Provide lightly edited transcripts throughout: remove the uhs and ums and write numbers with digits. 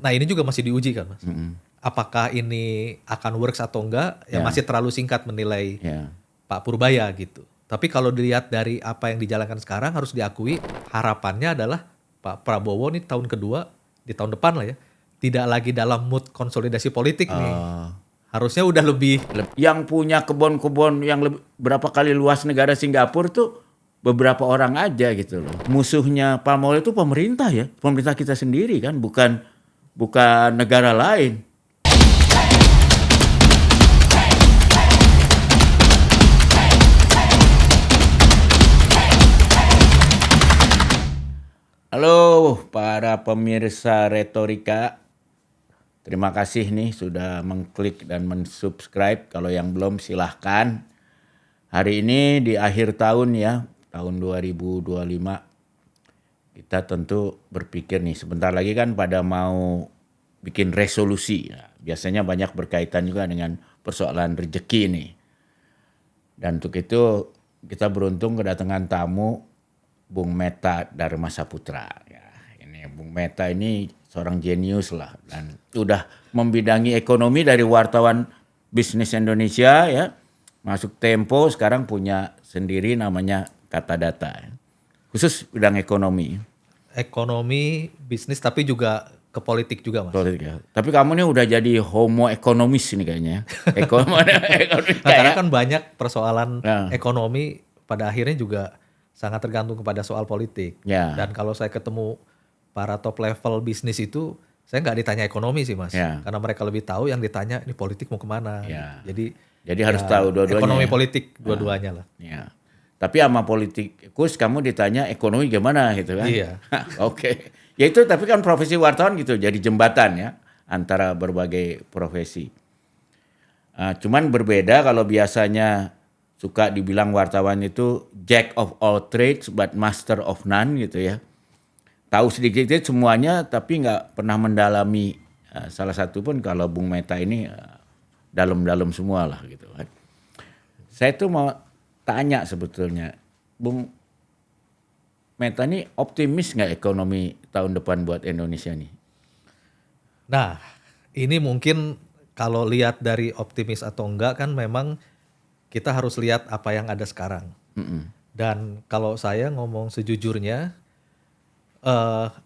Nah ini juga masih diuji kan Mas. Mm-mm. Apakah ini akan works atau enggak, ya Ya. masih terlalu singkat menilai Ya. Pak Purbaya gitu. Tapi kalau dilihat dari apa yang dijalankan sekarang harus diakui harapannya adalah Pak Prabowo nih tahun kedua, di tahun depan lah ya, tidak lagi dalam mood konsolidasi politik nih. Harusnya udah lebih. Yang punya kebun-kebun yang berapa kali luas negara Singapura tuh beberapa orang aja gitu loh. Musuhnya palm oil itu pemerintah ya, pemerintah kita sendiri kan, bukan negara lain. Halo para pemirsa Retorika. Terima kasih nih sudah mengklik dan mensubscribe. Kalau yang belum silahkan. Hari ini di akhir tahun ya, tahun 2025. Kita tentu berpikir nih, sebentar lagi kan pada mau bikin resolusi. Ya, biasanya banyak berkaitan juga dengan persoalan rezeki nih. Dan untuk itu kita beruntung kedatangan tamu Bung Meta Dharma Saputra. Ya, ini Bung Meta ini seorang jenius lah dan udah membidangi ekonomi dari wartawan Bisnis Indonesia ya, masuk Tempo, sekarang punya sendiri namanya Kata Data. Khusus bidang ekonomi. Ekonomi, bisnis, tapi juga ke politik juga Mas. Politik ya. Tapi kamu nih udah jadi homo ekonomis ini kayaknya. Ekonomi. Nah, karena kan banyak persoalan Ya. ekonomi pada akhirnya juga sangat tergantung kepada soal politik. Ya. Dan kalau saya ketemu para top level bisnis itu, saya nggak ditanya ekonomi sih Mas. Ya. Karena mereka lebih tahu, yang ditanya ini politik mau kemana. Ya. Jadi Harus tahu dua-duanya. ekonomi ya. politik dua-duanya lah. Ya. Tapi sama politikus kamu ditanya ekonomi gimana gitu kan? Iya. Oke. Ya itu tapi kan profesi wartawan gitu, jadi jembatan ya antara berbagai profesi. Cuman berbeda kalau biasanya suka dibilang wartawan itu jack of all trades but master of none gitu ya. Tahu sedikit-sedikit semuanya tapi nggak pernah mendalami salah satu pun. Kalau Bung Meta ini dalam-dalam semua lah gitu kan. Saya tuh mau tanya sebetulnya, Bung Meta ini optimis nggak ekonomi tahun depan buat Indonesia nih? Nah, ini mungkin kalau lihat dari optimis atau enggak kan memang kita harus lihat apa yang ada sekarang. Dan kalau saya ngomong sejujurnya,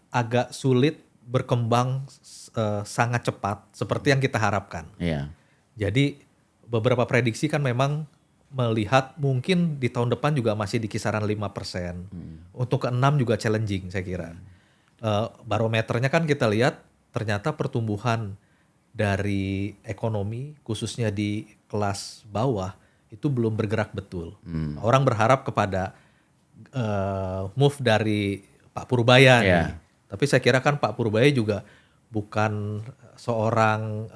agak sulit berkembang sangat cepat seperti yang kita harapkan. Iya. Jadi beberapa prediksi kan memang melihat mungkin di tahun depan juga masih di kisaran 5%. Untuk ke-6 juga challenging saya kira. Barometernya kan kita lihat ternyata pertumbuhan dari ekonomi khususnya di kelas bawah itu belum bergerak betul. Orang berharap kepada move dari Pak Purbaya nih. Tapi saya kira kan Pak Purbaya juga bukan seorang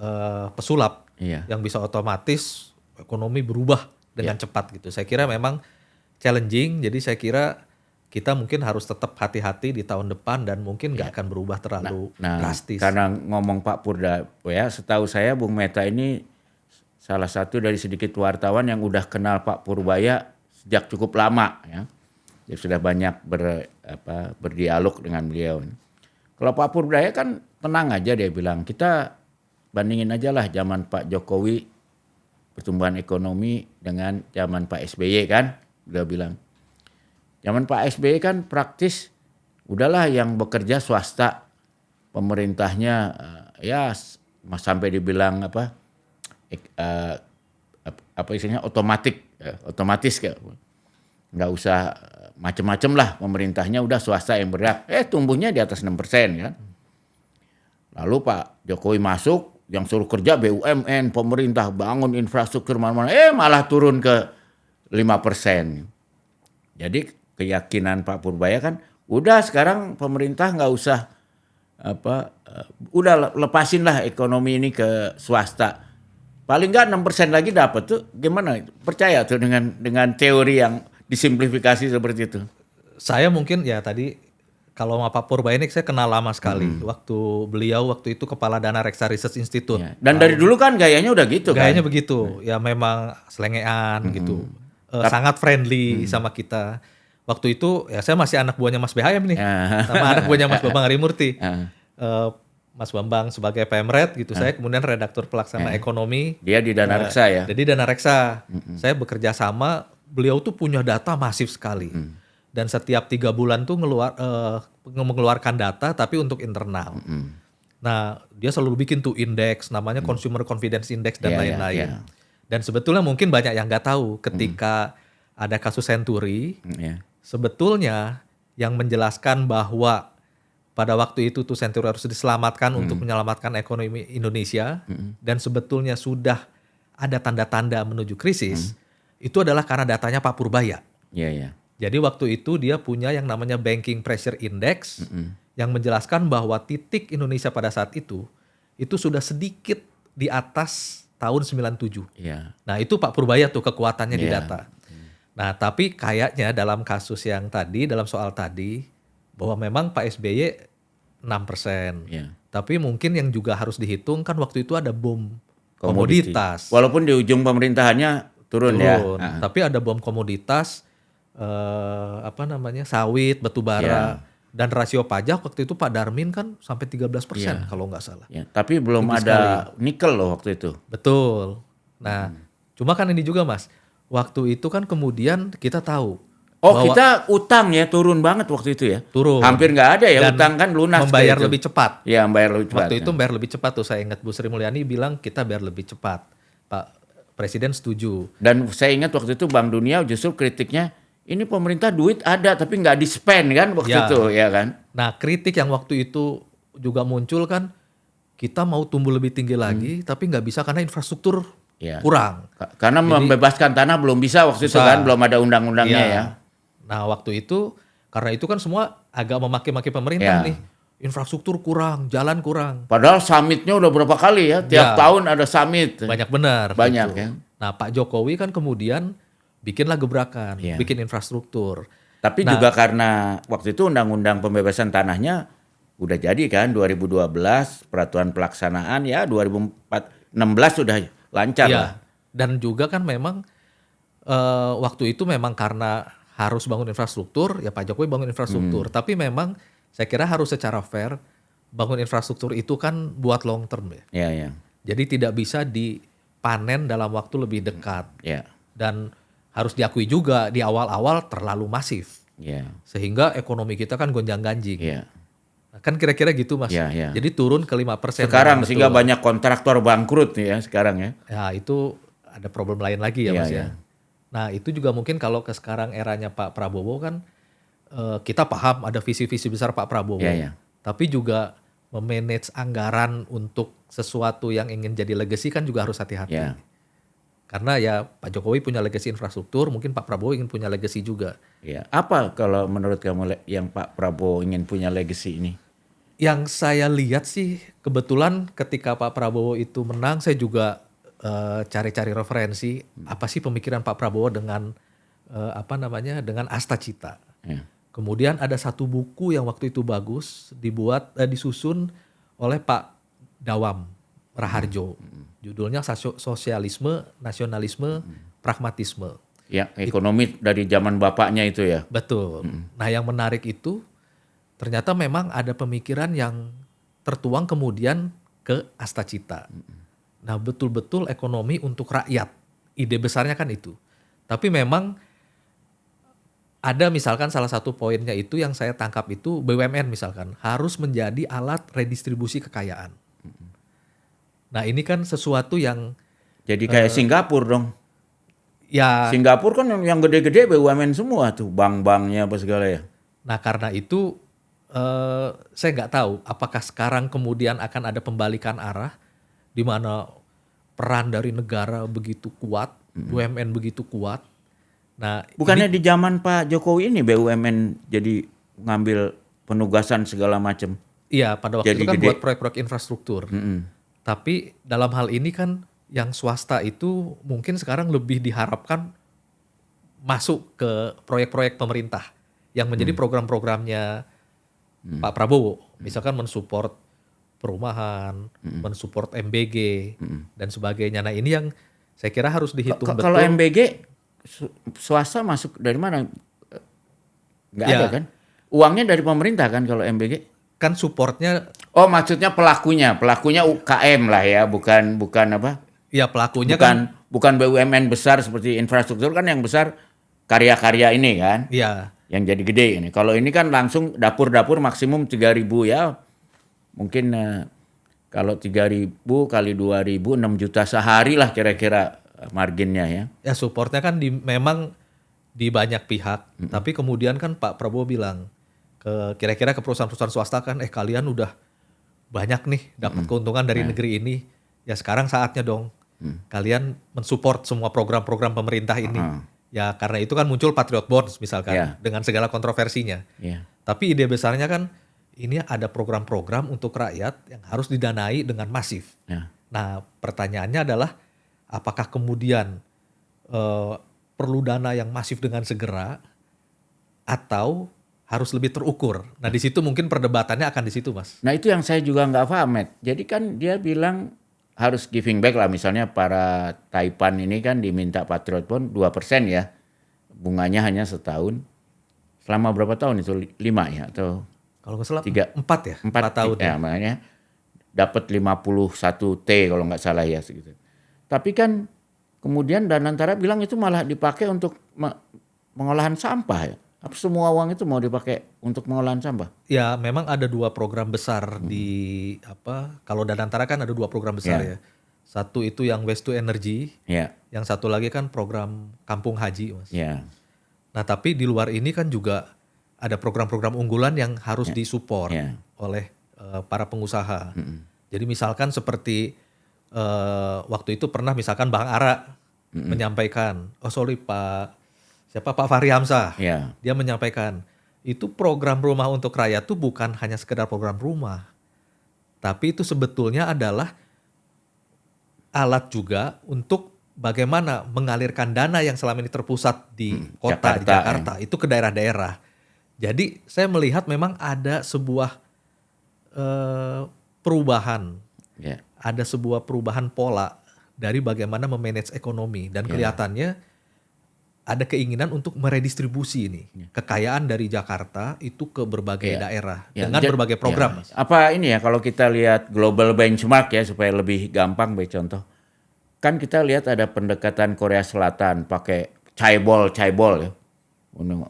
pesulap yang bisa otomatis ekonomi berubah dengan cepat gitu. Saya kira memang challenging, jadi saya kira kita mungkin harus tetap hati-hati di tahun depan dan mungkin nggak akan berubah terlalu drastis. Karena ngomong Pak Purbaya, setahu saya Bung Meta ini salah satu dari sedikit wartawan yang udah kenal Pak Purbaya sejak cukup lama ya. Dia sudah banyak berdialog dengan beliau. Kalau Pak Purbaya kan tenang aja, dia bilang kita bandingin aja lah zaman Pak Jokowi pertumbuhan ekonomi dengan zaman Pak SBY kan, dia bilang. Zaman Pak SBY kan praktis udahlah yang bekerja swasta, pemerintahnya ya sampai dibilang istilahnya otomatis kayak nggak usah macem-macem lah, pemerintahnya udah swasta yang bergerak, tumbuhnya di atas 6% kan. Lalu Pak Jokowi masuk, yang suruh kerja BUMN, pemerintah bangun infrastruktur mana-mana, malah turun ke 5%. Jadi keyakinan Pak Purbaya kan, udah sekarang pemerintah nggak usah udah lepasin lah ekonomi ini ke swasta. Paling nggak 6% lagi dapat tuh, gimana? Percaya tuh dengan teori yang disimplifikasi seperti itu? Saya mungkin ya tadi kalau sama Pak Purbaya ini saya kenal lama sekali. Waktu itu kepala Dana Reksa Research Institute. Ya. Dan dari dulu kan gayanya udah gitu gayanya kan? begitu. Ya memang selengean gitu. Sangat friendly sama kita. Waktu itu ya saya masih anak buahnya Mas BHM nih. Sama anak buahnya Mas Bambang Harimurti. Mas Bambang sebagai Pemret gitu, saya kemudian redaktur pelaksana ekonomi. Dia di Dana Reksa ya. Jadi Dana Reksa, saya bekerja sama, beliau tuh punya data masif sekali. Dan setiap 3 bulan tuh mengeluarkan data tapi untuk internal. Nah, dia selalu bikin tuh indeks, namanya Consumer Confidence Index dan lain-lain. Dan sebetulnya mungkin banyak yang nggak tahu ketika ada kasus Senturi, sebetulnya yang menjelaskan bahwa pada waktu itu tuh Senturi harus diselamatkan untuk menyelamatkan ekonomi Indonesia dan sebetulnya sudah ada tanda-tanda menuju krisis, itu adalah karena datanya Pak Purbaya. Jadi waktu itu dia punya yang namanya Banking Pressure Index yang menjelaskan bahwa titik Indonesia pada saat itu sudah sedikit di atas tahun 97. Nah itu Pak Purbaya tuh kekuatannya di data. Nah tapi kayaknya dalam kasus yang tadi, dalam soal tadi, bahwa memang Pak SBY 6%. Tapi mungkin yang juga harus dihitung kan waktu itu ada bom komoditas. Walaupun di ujung pemerintahannya turun ya. Tapi ada bom komoditas, sawit, batu bara. Dan rasio pajak waktu itu Pak Darmin kan sampai 13% kalau nggak salah. Tapi belum ada nikel loh waktu itu. Betul. Nah, cuma kan ini juga Mas, waktu itu kan kemudian kita tahu. Kita utang ya turun banget waktu itu ya. Turun. Hampir nggak ada ya, dan utang kan lunas. Membayar lebih cepat. Iya, membayar lebih cepat. Waktu itu membayar lebih cepat tuh, saya ingat Bu Sri Mulyani bilang kita bayar lebih cepat. Pak Presiden setuju. Dan saya ingat waktu itu Bank Dunia justru kritiknya, ini pemerintah duit ada tapi nggak di-spend kan waktu itu ya kan. Nah kritik yang waktu itu juga muncul kan, kita mau tumbuh lebih tinggi lagi tapi nggak bisa karena infrastruktur kurang. Karena membebaskan tanah belum bisa waktu itu kan, belum ada undang-undangnya ya. Nah waktu itu, karena itu kan semua agak memaki-maki pemerintah nih. Infrastruktur kurang, jalan kurang. Padahal summitnya udah berapa kali ya, tiap tahun ada summit. Banyak benar. Banyak gitu. ya. Nah Pak Jokowi kan kemudian bikinlah gebrakan, bikin infrastruktur. Tapi juga karena waktu itu undang-undang pembebasan tanahnya udah jadi kan 2012, peraturan pelaksanaan ya 2016 sudah lancar lah. Dan juga kan memang waktu itu memang karena harus bangun infrastruktur, ya Pak Jokowi bangun infrastruktur. Tapi memang saya kira harus secara fair, bangun infrastruktur itu kan buat long term ya. Jadi tidak bisa dipanen dalam waktu lebih dekat. Dan harus diakui juga di awal-awal terlalu masif. Sehingga ekonomi kita kan gonjang-ganjing. Nah, kan kira-kira gitu Mas. Jadi turun ke 5%. Sekarang sehingga banyak kontraktor bangkrut nih ya sekarang ya. Ya itu ada problem lain lagi ya Mas ya. Nah itu juga mungkin kalau ke sekarang eranya Pak Prabowo kan kita paham ada visi-visi besar Pak Prabowo. Tapi juga memanage anggaran untuk sesuatu yang ingin jadi legacy kan juga harus hati-hati. Karena ya Pak Jokowi punya legacy infrastruktur, mungkin Pak Prabowo ingin punya legacy juga. Apa kalau menurut kamu yang Pak Prabowo ingin punya legacy ini? Yang saya lihat sih kebetulan ketika Pak Prabowo itu menang, saya juga cari-cari referensi apa sih pemikiran Pak Prabowo dengan dengan Asta Cita. Kemudian ada satu buku yang waktu itu bagus disusun oleh Pak Dawam Raharjo. Judulnya Sosialisme, Nasionalisme, Pragmatisme. Ekonomi dari zaman bapaknya itu ya. Betul. Nah yang menarik itu ternyata memang ada pemikiran yang tertuang kemudian ke Asta Cita. Nah betul-betul ekonomi untuk rakyat. Ide besarnya kan itu. Tapi memang ada misalkan salah satu poinnya itu yang saya tangkap itu BUMN misalkan harus menjadi alat redistribusi kekayaan. Nah ini kan sesuatu yang jadi kayak Singapura dong. Singapura kan yang gede-gede BUMN semua tuh, bank-banknya apa segala ya. Nah karena itu saya nggak tahu apakah sekarang kemudian akan ada pembalikan arah di mana peran dari negara begitu kuat, BUMN begitu kuat. Nah bukannya di zaman Pak Jokowi ini BUMN jadi ngambil penugasan segala macam. Iya pada waktu itu kan buat proyek-proyek infrastruktur. Tapi dalam hal ini kan yang swasta itu mungkin sekarang lebih diharapkan masuk ke proyek-proyek pemerintah yang menjadi program-programnya Pak Prabowo. Misalkan mensupport perumahan, mensupport MBG dan sebagainya. Nah ini yang saya kira harus dihitung betul. Kalau MBG swasta masuk dari mana? Nggak ada kan? Uangnya dari pemerintah kan kalau MBG? kan supportnya Oh, maksudnya pelakunya UKM lah ya, bukan apa? ya pelakunya kan Bukan BUMN besar seperti infrastruktur kan yang besar karya-karya ini kan, ya yang jadi gede ini. Kalau ini kan langsung dapur-dapur maksimum 3.000 ya, mungkin kalau 3.000 kali 2.000 6 juta sehari lah kira-kira marginnya ya. ya supportnya kan memang di banyak pihak, tapi kemudian kan Pak Prabowo bilang kira-kira ke perusahaan-perusahaan swasta kan kalian udah banyak nih dapat keuntungan dari negeri ini, ya sekarang saatnya dong kalian mensupport semua program-program pemerintah ini. Ya karena itu kan muncul Patriot Bonds misalkan dengan segala kontroversinya. Tapi ide besarnya kan ini ada program-program untuk rakyat yang harus didanai dengan masif. Nah pertanyaannya adalah apakah kemudian perlu dana yang masif dengan segera atau harus lebih terukur. Nah di situ mungkin perdebatannya akan di situ, Mas. Nah itu yang saya juga nggak paham, Matt. Jadi kan dia bilang harus giving back lah, misalnya para Taipan ini kan diminta Patriot Bond 2% ya, bunganya hanya setahun. Selama berapa tahun itu? 5 ya atau? Kalau nggak salah 4 ya, 4 tahun. Ya, makanya dapat 51 T kalau nggak salah ya segitu. Tapi kan kemudian Danantara bilang itu malah dipakai untuk pengolahan sampah ya. Apa semua uang itu mau dipakai untuk pengolahan sampah? Ya memang ada 2 program besar kalau Danantara kan ada 2 program besar ya. Satu itu yang waste to energy, yang satu lagi kan program kampung haji, Mas. Nah tapi di luar ini kan juga ada program-program unggulan yang harus disupport oleh para pengusaha. Jadi misalkan seperti waktu itu pernah misalkan Bang Ara menyampaikan, Pak Fahri Hamzah, dia menyampaikan itu program rumah untuk rakyat itu bukan hanya sekedar program rumah, tapi itu sebetulnya adalah alat juga untuk bagaimana mengalirkan dana yang selama ini terpusat di kota di Jakarta itu ke daerah-daerah. Jadi saya melihat memang ada sebuah perubahan, ada sebuah perubahan pola dari bagaimana memanage ekonomi dan kelihatannya ada keinginan untuk meredistribusi ini kekayaan dari Jakarta itu ke berbagai daerah dengan berbagai program. Mas. Apa ini ya kalau kita lihat global benchmark ya supaya lebih gampang contoh. Kan kita lihat ada pendekatan Korea Selatan pakai chaebol ya.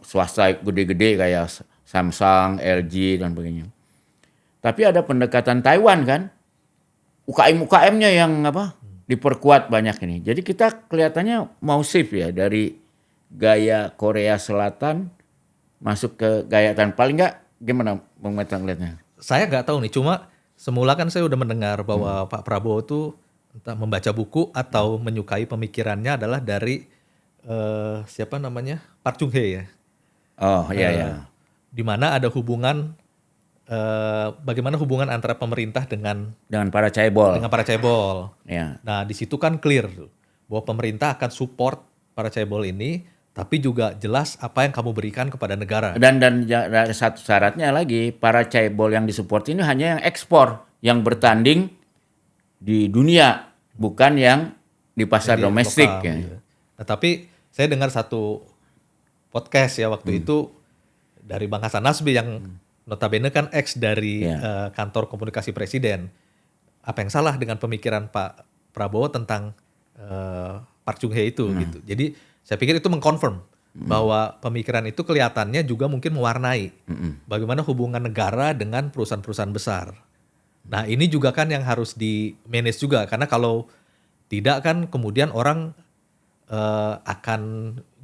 Swasta gede-gede kayak Samsung, LG dan sebagainya. Tapi ada pendekatan Taiwan kan. UKM-UKM-nya yang diperkuat banyak ini. Jadi kita kelihatannya mau shift ya dari gaya Korea Selatan masuk ke gaya Taiwan. Paling nggak gimana Bang Meta ngeliatnya? Saya nggak tahu nih, cuma semula kan saya udah mendengar bahwa Pak Prabowo tuh entah membaca buku atau menyukai pemikirannya adalah dari Park Chung Hee ya. Oh iya. Di mana ada hubungan bagaimana hubungan antara pemerintah dengan para chaebol. Nah di situ kan clear tuh, bahwa pemerintah akan support para chaebol ini. Tapi juga jelas apa yang kamu berikan kepada negara. Dan satu syaratnya lagi, para chaebol yang disupport ini hanya yang ekspor, yang bertanding di dunia, bukan yang di pasar domestik. Nah, tapi saya dengar satu podcast ya waktu itu dari Bang Hasan Nasbi yang notabene kan ex dari kantor komunikasi presiden. Apa yang salah dengan pemikiran Pak Prabowo tentang Park Chung Hee itu gitu. Jadi saya pikir itu mengkonfirm bahwa pemikiran itu kelihatannya juga mungkin mewarnai bagaimana hubungan negara dengan perusahaan-perusahaan besar. Nah ini juga kan yang harus di-manage juga, karena kalau tidak kan kemudian orang akan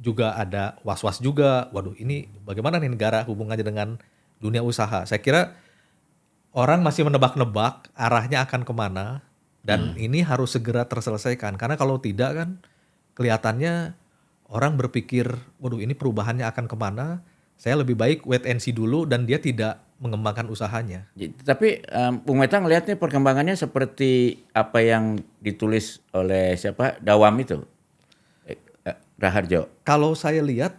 juga ada was-was juga, waduh ini bagaimana nih negara hubungannya dengan dunia usaha. Saya kira orang masih menebak-nebak arahnya akan kemana dan ini harus segera terselesaikan, karena kalau tidak kan kelihatannya orang berpikir, waduh ini perubahannya akan kemana, saya lebih baik wait and see dulu dan dia tidak mengembangkan usahanya. Tapi Bung Meta ngelihatnya perkembangannya seperti apa yang ditulis oleh Dawam itu, Raharjo. Kalau saya lihat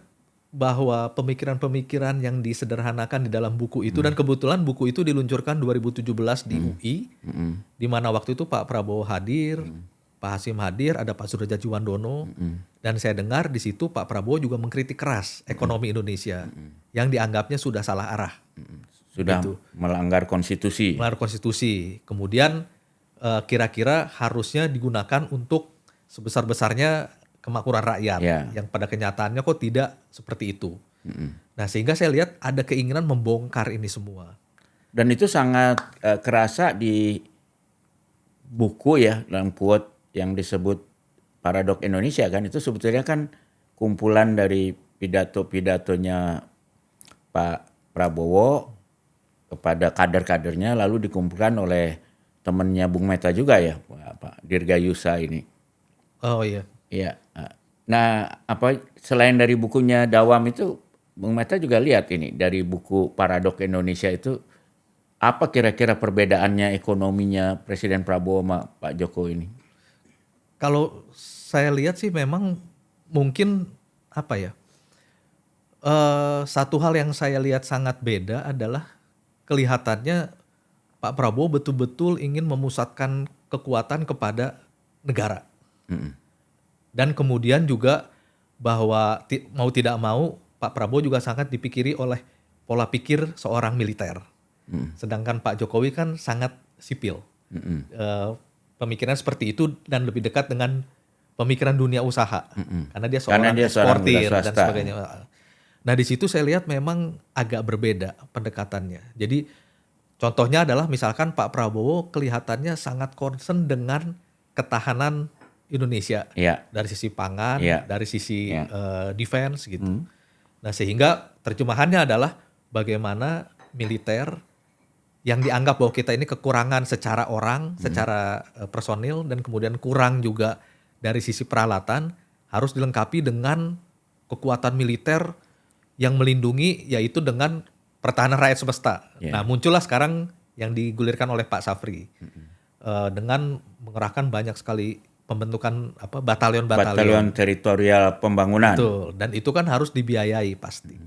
bahwa pemikiran-pemikiran yang disederhanakan di dalam buku itu, dan kebetulan buku itu diluncurkan 2017 di UI, di mana waktu itu Pak Prabowo hadir, Pak Hasim hadir, ada Pak Sudrajat Juwandono, dan saya dengar di situ Pak Prabowo juga mengkritik keras ekonomi Indonesia yang dianggapnya sudah salah arah. Sudah Gitu. melanggar konstitusi. Melanggar konstitusi. Kemudian kira-kira harusnya digunakan untuk sebesar-besarnya kemakmuran rakyat, Ya. yang pada kenyataannya kok tidak seperti itu. Nah, sehingga saya lihat ada keinginan membongkar ini semua. Dan itu sangat kerasa di buku ya, dalam quote yang disebut Paradok Indonesia kan, itu sebetulnya kan kumpulan dari pidato-pidatonya Pak Prabowo kepada kader-kadernya, lalu dikumpulkan oleh temannya Bung Meta juga ya, Pak Dirgayusa ini. Oh iya. Iya. Nah, selain dari bukunya Dawam itu, Bung Meta juga lihat ini dari buku Paradok Indonesia itu, apa kira-kira perbedaannya ekonominya Presiden Prabowo sama Pak Jokowi ini? Kalau saya lihat sih memang mungkin apa ya? Satu hal yang saya lihat sangat beda adalah kelihatannya Pak Prabowo betul-betul ingin memusatkan kekuatan kepada negara. Dan kemudian juga bahwa mau tidak mau Pak Prabowo juga sangat dipikiri oleh pola pikir seorang militer. Sedangkan Pak Jokowi kan sangat sipil. Pemikiran seperti itu dan lebih dekat dengan pemikiran dunia usaha. Karena dia seorang eksportir dan sebagainya. Nah, di situ saya lihat memang agak berbeda pendekatannya. Jadi contohnya adalah misalkan Pak Prabowo kelihatannya sangat concern dengan ketahanan Indonesia. Dari sisi pangan, dari sisi defense gitu. Nah, sehingga terjemahannya adalah bagaimana militer yang dianggap bahwa kita ini kekurangan secara orang, secara personil, dan kemudian kurang juga dari sisi peralatan, harus dilengkapi dengan kekuatan militer yang melindungi, yaitu dengan pertahanan rakyat semesta. Nah, muncullah sekarang yang digulirkan oleh Pak Safri dengan mengerahkan banyak sekali pembentukan batalion teritorial pembangunan. Betul, dan itu kan harus dibiayai pasti.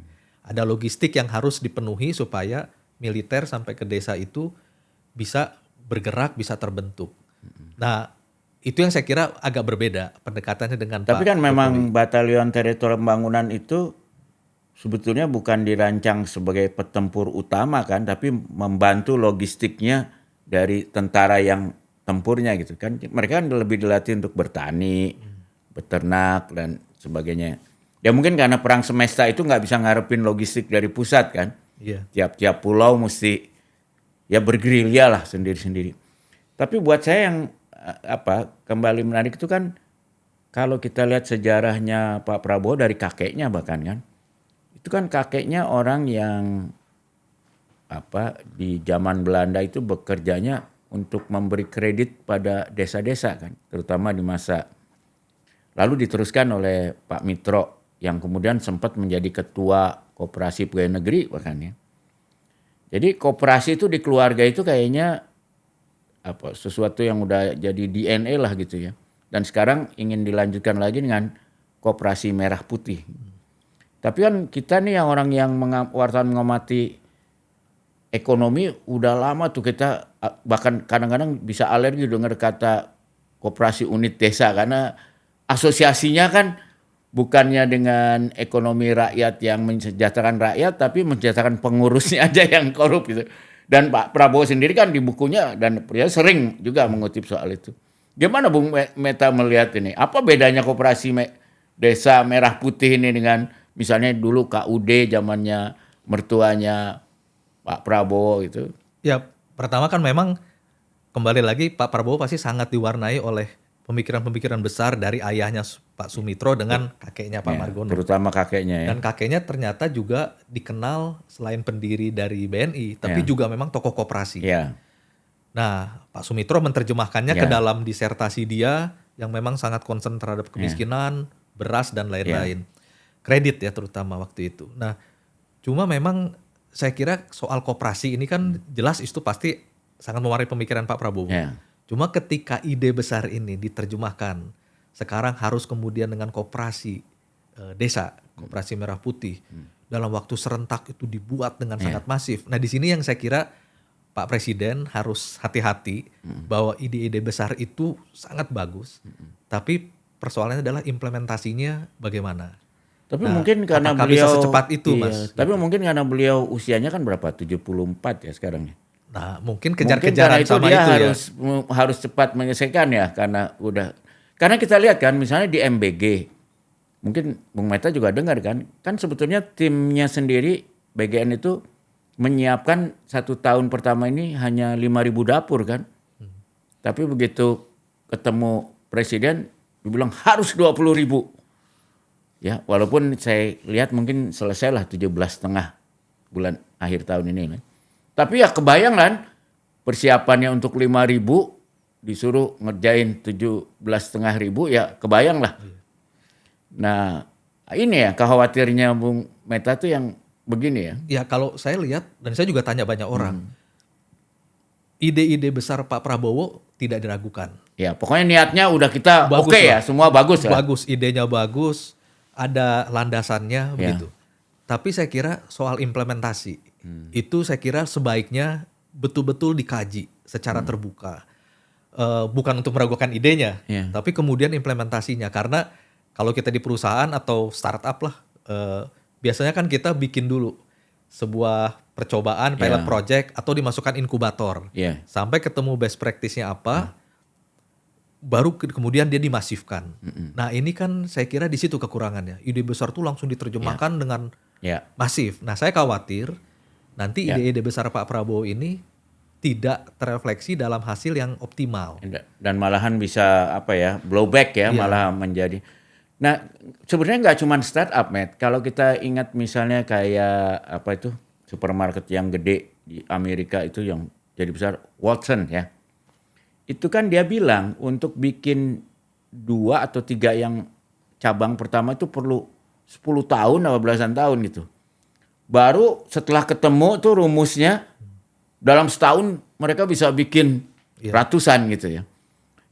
Ada logistik yang harus dipenuhi supaya militer sampai ke desa itu bisa bergerak, bisa terbentuk. Nah, itu yang saya kira agak berbeda pendekatannya dengan Pak Jokowi. Tapi kan memang batalion teritorial pembangunan itu sebetulnya bukan dirancang sebagai petempur utama kan, tapi membantu logistiknya dari tentara yang tempurnya gitu kan. Mereka kan lebih dilatih untuk bertani, beternak dan sebagainya. Ya mungkin karena perang semesta itu nggak bisa ngarepin logistik dari pusat kan. Tiap-tiap pulau mesti ya bergerilya lah sendiri-sendiri. Tapi buat saya yang kembali menarik itu kan, kalau kita lihat sejarahnya Pak Prabowo dari kakeknya bahkan kan, itu kan kakeknya orang yang di zaman Belanda itu bekerjanya untuk memberi kredit pada desa-desa kan, terutama di masa lalu diteruskan oleh Pak Mitro yang kemudian sempat menjadi ketua Koperasi Pegawai Negeri bahkan ya. Jadi koperasi itu di keluarga itu kayaknya sesuatu yang udah jadi DNA lah gitu ya. Dan sekarang ingin dilanjutkan lagi dengan Koperasi Merah Putih. Tapi kan kita nih yang orang yang wartawan mengamati ekonomi udah lama tuh, kita bahkan kadang-kadang bisa alergi dengar kata koperasi unit desa karena asosiasinya kan bukannya dengan ekonomi rakyat yang mensejahterakan rakyat, tapi mensejahterakan pengurusnya aja yang korup gitu. Dan Pak Prabowo sendiri kan di bukunya dan dia sering juga mengutip soal itu. Gimana Bung Meta melihat ini? Apa bedanya koperasi desa Merah Putih ini dengan misalnya dulu KUD zamannya mertuanya Pak Prabowo gitu? Ya, pertama kan memang kembali lagi Pak Prabowo pasti sangat diwarnai oleh pemikiran-pemikiran besar dari ayahnya Pak Sumitro dengan kakeknya Pak Margono. Terutama kakeknya ya. Dan kakeknya ternyata juga dikenal selain pendiri dari BNI, tapi juga memang tokoh koperasi. Nah, Pak Sumitro menerjemahkannya ke dalam disertasi dia yang memang sangat concern terhadap kemiskinan, beras dan lain-lain. Kredit ya terutama waktu itu. Nah, cuma memang saya kira soal koperasi ini kan jelas itu pasti sangat mewarnai pemikiran Pak Prabowo. Cuma ketika ide besar ini diterjemahkan, sekarang harus kemudian dengan koperasi desa, Koperasi Merah Putih, dalam waktu serentak itu dibuat dengan sangat masif. Nah, di sini yang saya kira Pak Presiden harus hati-hati bahwa ide-ide besar itu sangat bagus, tapi persoalannya adalah implementasinya bagaimana. Tapi Nah, mungkin karena apakah beliau bisa secepat itu, iya, Mas? tapi mungkin karena beliau usianya kan berapa? 74 ya sekarang ya. Nah, mungkin Mungkin karena kejar-kejaran itu sama dia itu ya. harus cepat menyelesaikan ya karena kita lihat kan misalnya di MBG. Mungkin Bung Meta juga dengar kan sebetulnya timnya sendiri BGN itu menyiapkan 1 tahun pertama ini hanya 5.000 dapur kan. Tapi begitu ketemu presiden dibilang harus 20.000. Ya, walaupun saya lihat mungkin selesailah 17,5 bulan akhir tahun ini. Tapi ya kebayang kan persiapannya untuk 5.000 disuruh ngerjain 17,5 ya kebayang lah. Nah ini ya khawatirnya Bung Meta tuh yang begini ya. Ya kalau saya lihat dan saya juga tanya banyak orang, ide-ide besar Pak Prabowo tidak diragukan. Ya pokoknya niatnya udah kita Bagus oke lah. ya, semua bagus lah. Bagus, idenya bagus, ada landasannya begitu. Tapi saya kira soal implementasi itu saya kira sebaiknya betul-betul dikaji secara terbuka. Bukan untuk meragukan idenya, Ya. tapi kemudian implementasinya. Karena kalau kita di perusahaan atau startup lah, biasanya kan kita bikin dulu sebuah percobaan, pilot project atau dimasukkan inkubator. Ya. Sampai ketemu best practice-nya apa, baru kemudian dia dimasifkan. Nah ini kan saya kira di situ kekurangannya. Ide besar tuh langsung diterjemahkan dengan Ya. masif. Nah saya khawatir nanti ide-ide besar Pak Prabowo ini tidak terrefleksi dalam hasil yang optimal. Dan malahan bisa blowback ya, malah menjadi. Nah sebenarnya nggak cuma startup, Matt. Kalau kita ingat misalnya kayak supermarket yang gede di Amerika itu yang jadi besar, Watson ya. Itu kan dia bilang untuk bikin 2 atau 3 yang cabang pertama itu perlu 10 tahun atau belasan tahun gitu. Baru setelah ketemu tuh rumusnya dalam setahun mereka bisa bikin ratusan gitu ya.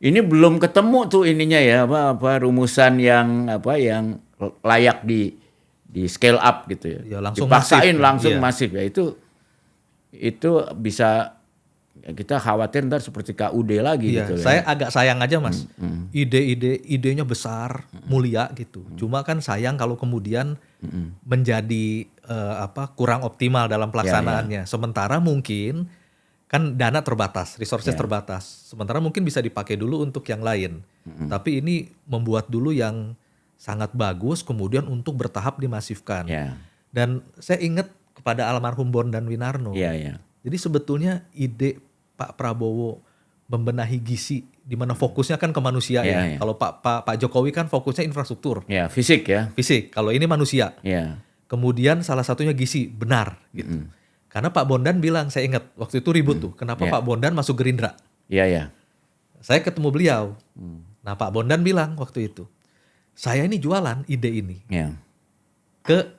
Ini belum ketemu tuh ininya ya rumusan yang layak di scale up gitu ya. Ya, langsung dipaksain masif, langsung iya. masif ya itu bisa kita khawatir ntar seperti KUD lagi Iya, gitu saya ya. agak sayang aja Mas. Idenya besar, mulia gitu. Cuma kan sayang kalau kemudian menjadi kurang optimal dalam pelaksanaannya. Sementara mungkin kan dana terbatas, resources terbatas. Sementara mungkin bisa dipakai dulu untuk yang lain. Tapi ini membuat dulu yang sangat bagus kemudian untuk bertahap dimasifkan. Ya. Dan saya ingat kepada almarhum Bondan Winarno. Iya, iya. Jadi sebetulnya ide Pak Prabowo membenahi gizi di mana fokusnya kan ke manusia ya. Iya. Kalau Pak Jokowi kan fokusnya infrastruktur, Ya, fisik ya. fisik. Kalau ini manusia. Ya. Kemudian salah satunya gizi, benar gitu. Karena Pak Bondan bilang, saya ingat waktu itu ribut tuh, kenapa Pak Bondan masuk Gerindra? Iya, ya. Saya ketemu beliau. Nah, Pak Bondan bilang waktu itu, saya ini jualan ide ini Ya. ke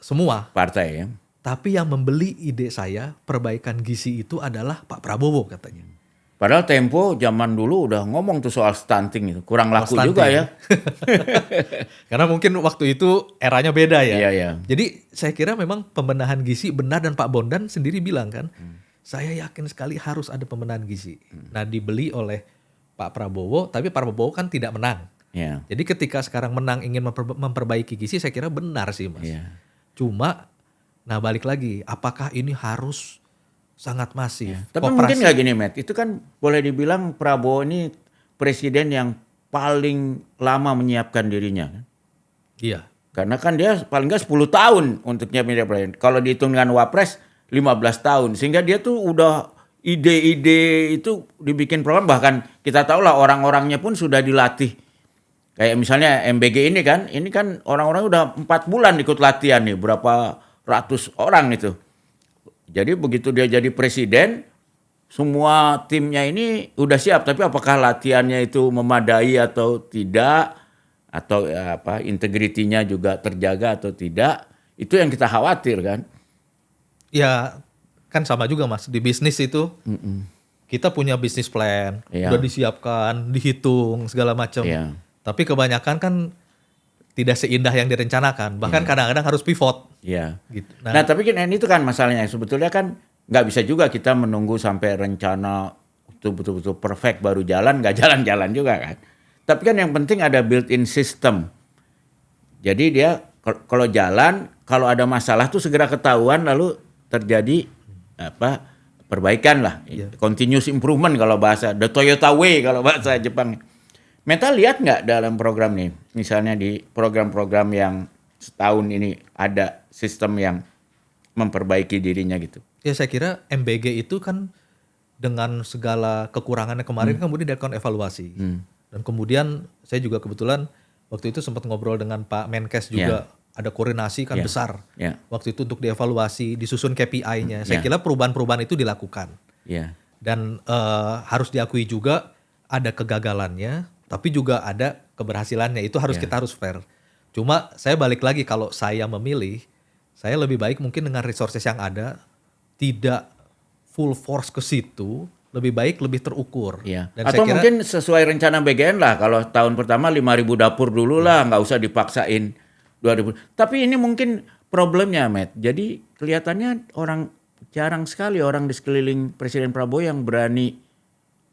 semua. Partai ya. Tapi yang membeli ide saya, perbaikan gizi itu adalah Pak Prabowo katanya. Padahal Tempo zaman dulu udah ngomong tuh soal stunting itu. Kurang laku Stunting. juga ya. Karena mungkin waktu itu eranya beda ya. Iya, iya. Jadi saya kira memang pembenahan gizi benar dan Pak Bondan sendiri bilang kan, saya yakin sekali harus ada pembenahan gizi. Nah dibeli oleh Pak Prabowo, tapi Pak Prabowo kan tidak menang. Ya. Jadi ketika sekarang menang ingin memperbaiki gizi, saya kira benar sih Mas. Iya. Cuma, nah balik lagi, apakah ini harus sangat masif? Tapi mungkin nggak gini, Matt. Itu kan boleh dibilang Prabowo ini presiden yang paling lama menyiapkan dirinya. Kan? Iya. Karena kan dia paling nggak 10 tahun untuk nyiapin presiden. Kalau dihitung dengan Wapres 15 tahun. Sehingga dia tuh udah ide-ide itu dibikin program. Bahkan kita tahu lah orang-orangnya pun sudah dilatih. Kayak misalnya MBG ini kan orang-orang udah 4 bulan ikut latihan nih. Berapa ratus orang itu. Jadi begitu dia jadi presiden, semua timnya ini udah siap. Tapi apakah latihannya itu memadai atau tidak, atau integritinya juga terjaga atau tidak, itu yang kita khawatir kan. Ya kan sama juga Mas, di bisnis itu kita punya bisnis plan, Iya. udah disiapkan, dihitung segala macam. Iya. Tapi kebanyakan kan tidak seindah yang direncanakan, bahkan kadang-kadang harus pivot. Iya. Gitu. Nah tapi kan itu kan masalahnya. Sebetulnya kan nggak bisa juga kita menunggu sampai rencana betul-betul perfect baru jalan, nggak jalan-jalan juga kan. Tapi kan yang penting ada built-in system. Jadi dia kalau jalan, kalau ada masalah tuh segera ketahuan lalu terjadi perbaikan lah. Continuous improvement kalau bahasa the Toyota Way kalau bahasa Jepang. Meta lihat nggak dalam program nih, misalnya di program-program yang setahun ini ada sistem yang memperbaiki dirinya gitu. Ya saya kira MBG itu kan dengan segala kekurangannya kemarin kemudian dilakukan evaluasi. Dan kemudian saya juga kebetulan waktu itu sempat ngobrol dengan Pak Menkes juga, ada koordinasi kan besar. Waktu itu untuk dievaluasi, disusun KPI-nya. Saya kira perubahan-perubahan itu dilakukan. Dan harus diakui juga ada kegagalannya, tapi juga ada keberhasilannya. Itu kita harus fair. Cuma saya balik lagi, kalau saya memilih, saya lebih baik mungkin dengan resources yang ada, tidak full force ke situ, lebih baik lebih terukur. Dan atau saya kira, mungkin sesuai rencana BGN lah, kalau tahun pertama 5.000 dapur dulu lah, nggak usah dipaksain 2.000. Tapi ini mungkin problemnya, Matt. Jadi kelihatannya jarang sekali orang di sekeliling Presiden Prabowo yang berani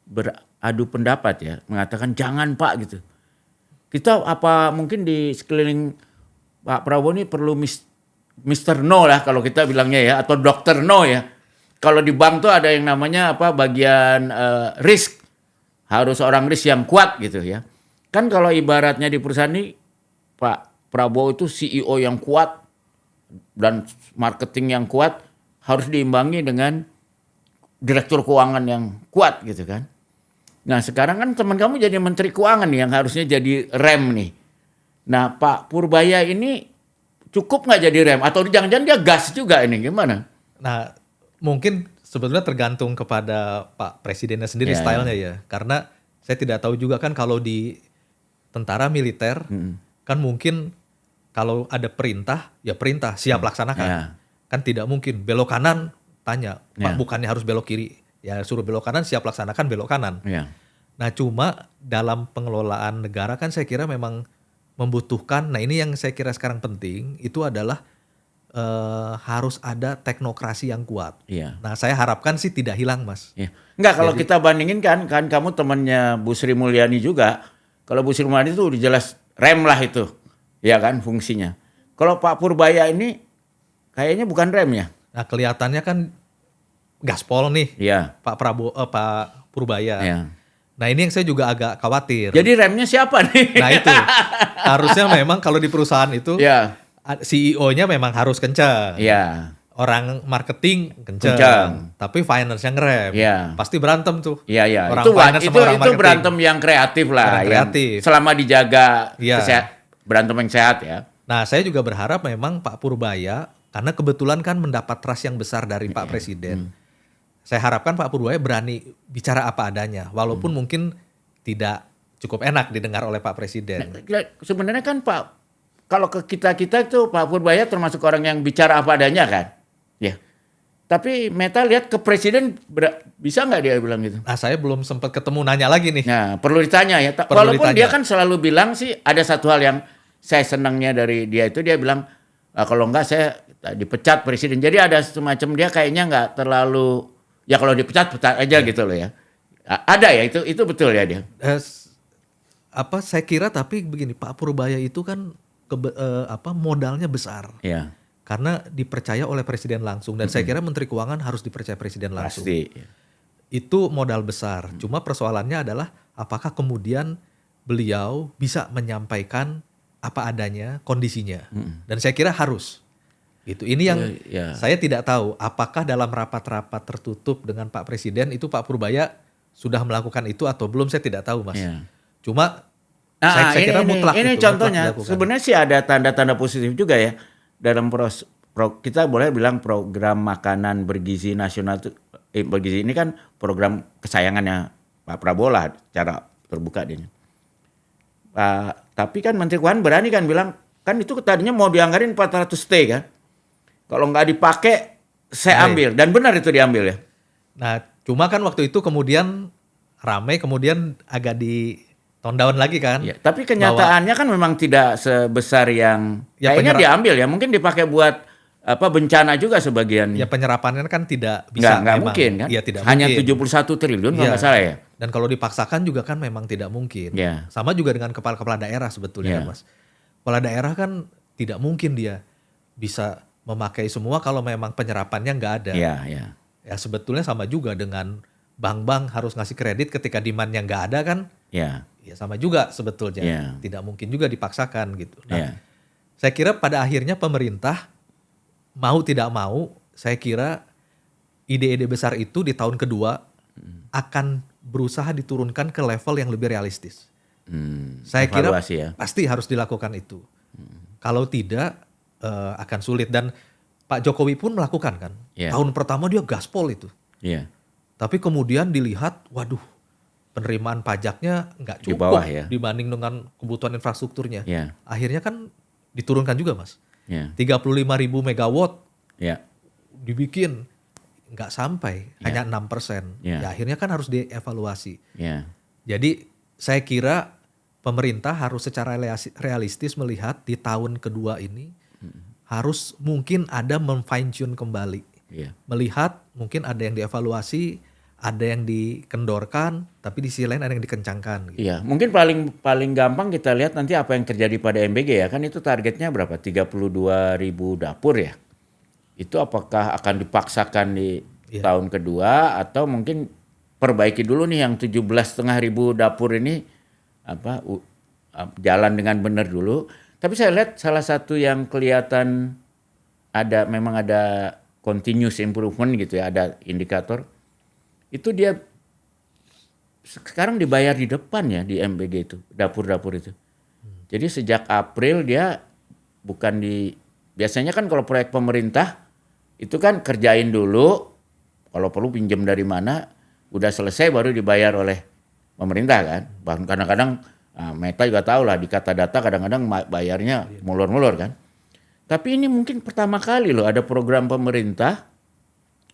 beradu pendapat ya, mengatakan jangan Pak gitu. Kita apa mungkin di sekeliling Pak Prabowo ini perlu Mr. No lah kalau kita bilangnya ya, atau Dr. No ya. Kalau di bank tuh ada yang namanya bagian risk, harus orang risk yang kuat gitu ya. Kan kalau ibaratnya di perusahaan ini Pak Prabowo itu CEO yang kuat dan marketing yang kuat, harus diimbangi dengan direktur keuangan yang kuat gitu kan. Nah sekarang kan teman kamu jadi menteri keuangan nih, yang harusnya jadi rem nih. Nah Pak Purbaya ini cukup nggak jadi rem? Atau jangan-jangan dia gas juga ini, gimana? nah mungkin sebetulnya tergantung kepada Pak Presidennya sendiri stylenya ya. Karena saya tidak tahu juga kan kalau di tentara militer, kan mungkin kalau ada perintah, ya perintah, siap laksanakan. Kan tidak mungkin belok kanan, tanya, Pak bukannya harus belok kiri. Ya suruh belok kanan, siap laksanakan belok kanan. Nah cuma dalam pengelolaan negara kan saya kira memang membutuhkan, nah ini yang saya kira sekarang penting, itu adalah harus ada teknokrasi yang kuat. Nah saya harapkan sih tidak hilang Mas. Enggak, kalau kita bandingin kan kamu temannya Bu Sri Mulyani juga. Kalau Bu Sri Mulyani itu udah jelas rem lah itu. Ya kan fungsinya. Kalau Pak Purbaya ini kayaknya bukan rem ya. Nah kelihatannya kan gaspol nih Pak Purbaya. Nah ini yang saya juga agak khawatir. Jadi remnya siapa nih? Nah itu harusnya memang kalau di perusahaan itu CEO-nya memang harus kencang. Orang marketing kencang. Tapi finance-nya ngerem. Pasti berantem tuh. Orang finance sama orang marketing. Itu berantem yang kreatif lah. Kreatif. Selama dijaga berantem yang sehat ya. Nah saya juga berharap memang Pak Purbaya, karena kebetulan kan mendapat trust yang besar dari Pak Presiden. Saya harapkan Pak Purbaya berani bicara apa adanya. Walaupun mungkin tidak cukup enak didengar oleh Pak Presiden. Sebenarnya kan kalau ke kita-kita itu Pak Purbaya termasuk orang yang bicara apa adanya kan. Tapi Meta lihat ke Presiden bisa nggak dia bilang gitu? Nah saya belum sempat ketemu nanya lagi nih. Nah perlu ditanya ya. Walaupun dia kan selalu bilang sih ada satu hal yang saya senangnya dari dia itu, dia bilang kalau enggak saya dipecat Presiden. Jadi ada semacam dia kayaknya nggak terlalu, ya kalau dipecat aja gitu loh ya. Ada ya itu betul ya dia. Saya kira tapi begini, Pak Purbaya itu kan modalnya besar. Karena dipercaya oleh Presiden langsung, dan saya kira Menteri Keuangan harus dipercaya Presiden langsung. Pasti. Itu modal besar. Cuma persoalannya adalah apakah kemudian beliau bisa menyampaikan apa adanya kondisinya. Dan saya kira harus. Ini yang saya tidak tahu apakah dalam rapat-rapat tertutup dengan Pak Presiden itu Pak Purbaya sudah melakukan itu atau belum, saya tidak tahu Mas. Cuma saya kira mutlak. Ini contohnya sebenarnya sih ada tanda-tanda positif juga ya. Dalam kita boleh bilang program makanan bergizi nasional itu, bergizi ini kan program kesayangannya Pak Prabowo lah cara terbuka dia. Tapi kan Menteri Keuangan berani kan bilang, kan itu tadinya mau dianggarin 400T kan. Kalau nggak dipakai saya ambil, dan benar itu diambil ya. Nah cuma kan waktu itu kemudian ramai, kemudian agak di tone down lagi kan. Tapi kenyataannya kan memang tidak sebesar yang kayaknya diambil ya. Mungkin dipakai buat bencana juga sebagian. Ya penyerapannya kan tidak bisa. Nggak mungkin kan. Tidak hanya mungkin. 71 triliun kalau nggak salah ya. Dan kalau dipaksakan juga kan memang tidak mungkin. Sama juga dengan kepala-kepala daerah sebetulnya kan Mas. Kepala daerah kan tidak mungkin dia bisa memakai semua kalau memang penyerapannya nggak ada. Iya, iya. Ya sebetulnya sama juga dengan bank-bank harus ngasih kredit ketika demand-nya nggak ada kan, Iya. ya sama juga sebetulnya. Iya. Tidak mungkin juga dipaksakan gitu. Nah, Iya. saya kira pada akhirnya pemerintah mau tidak mau, saya kira ide-ide besar itu di tahun kedua akan berusaha diturunkan ke level yang lebih realistis. Saya kira Evaluasi ya. pasti harus dilakukan itu. Kalau tidak akan sulit, dan Pak Jokowi pun melakukan kan. Iya. Tahun pertama dia gaspol itu. Iya. Tapi kemudian dilihat, waduh, penerimaan pajaknya nggak Di cukup bawah ya. dibanding dengan kebutuhan infrastrukturnya. Iya. Akhirnya kan diturunkan juga, Mas. Iya. 35.000 megawatt Iya. dibikin, nggak sampai, hanya 6%. Iya. Ya akhirnya kan harus dievaluasi. Iya. Jadi saya kira pemerintah harus secara realistis melihat di tahun kedua ini harus mungkin ada fine tune kembali. Iya. Melihat mungkin ada yang dievaluasi, ada yang dikendorkan, tapi di sisi lain ada yang dikencangkan. Gitu. Iya, mungkin paling gampang kita lihat nanti apa yang terjadi pada MBG ya. Kan itu targetnya berapa? 32.000 dapur ya. Itu apakah akan dipaksakan di tahun kedua atau mungkin perbaiki dulu nih yang 17.500 dapur ini jalan dengan benar dulu. Tapi saya lihat salah satu yang kelihatan memang ada continuous improvement gitu ya, ada indikator. Itu dia sekarang dibayar di depan ya di MBG itu, dapur-dapur itu. Jadi sejak April dia bukan biasanya kan kalau proyek pemerintah itu kan kerjain dulu, kalau perlu pinjam dari mana, udah selesai baru dibayar oleh pemerintah kan. Bahkan kadang-kadang Meta juga tahu lah di kata data kadang-kadang bayarnya mulur-mulur kan. Tapi ini mungkin pertama kali loh ada program pemerintah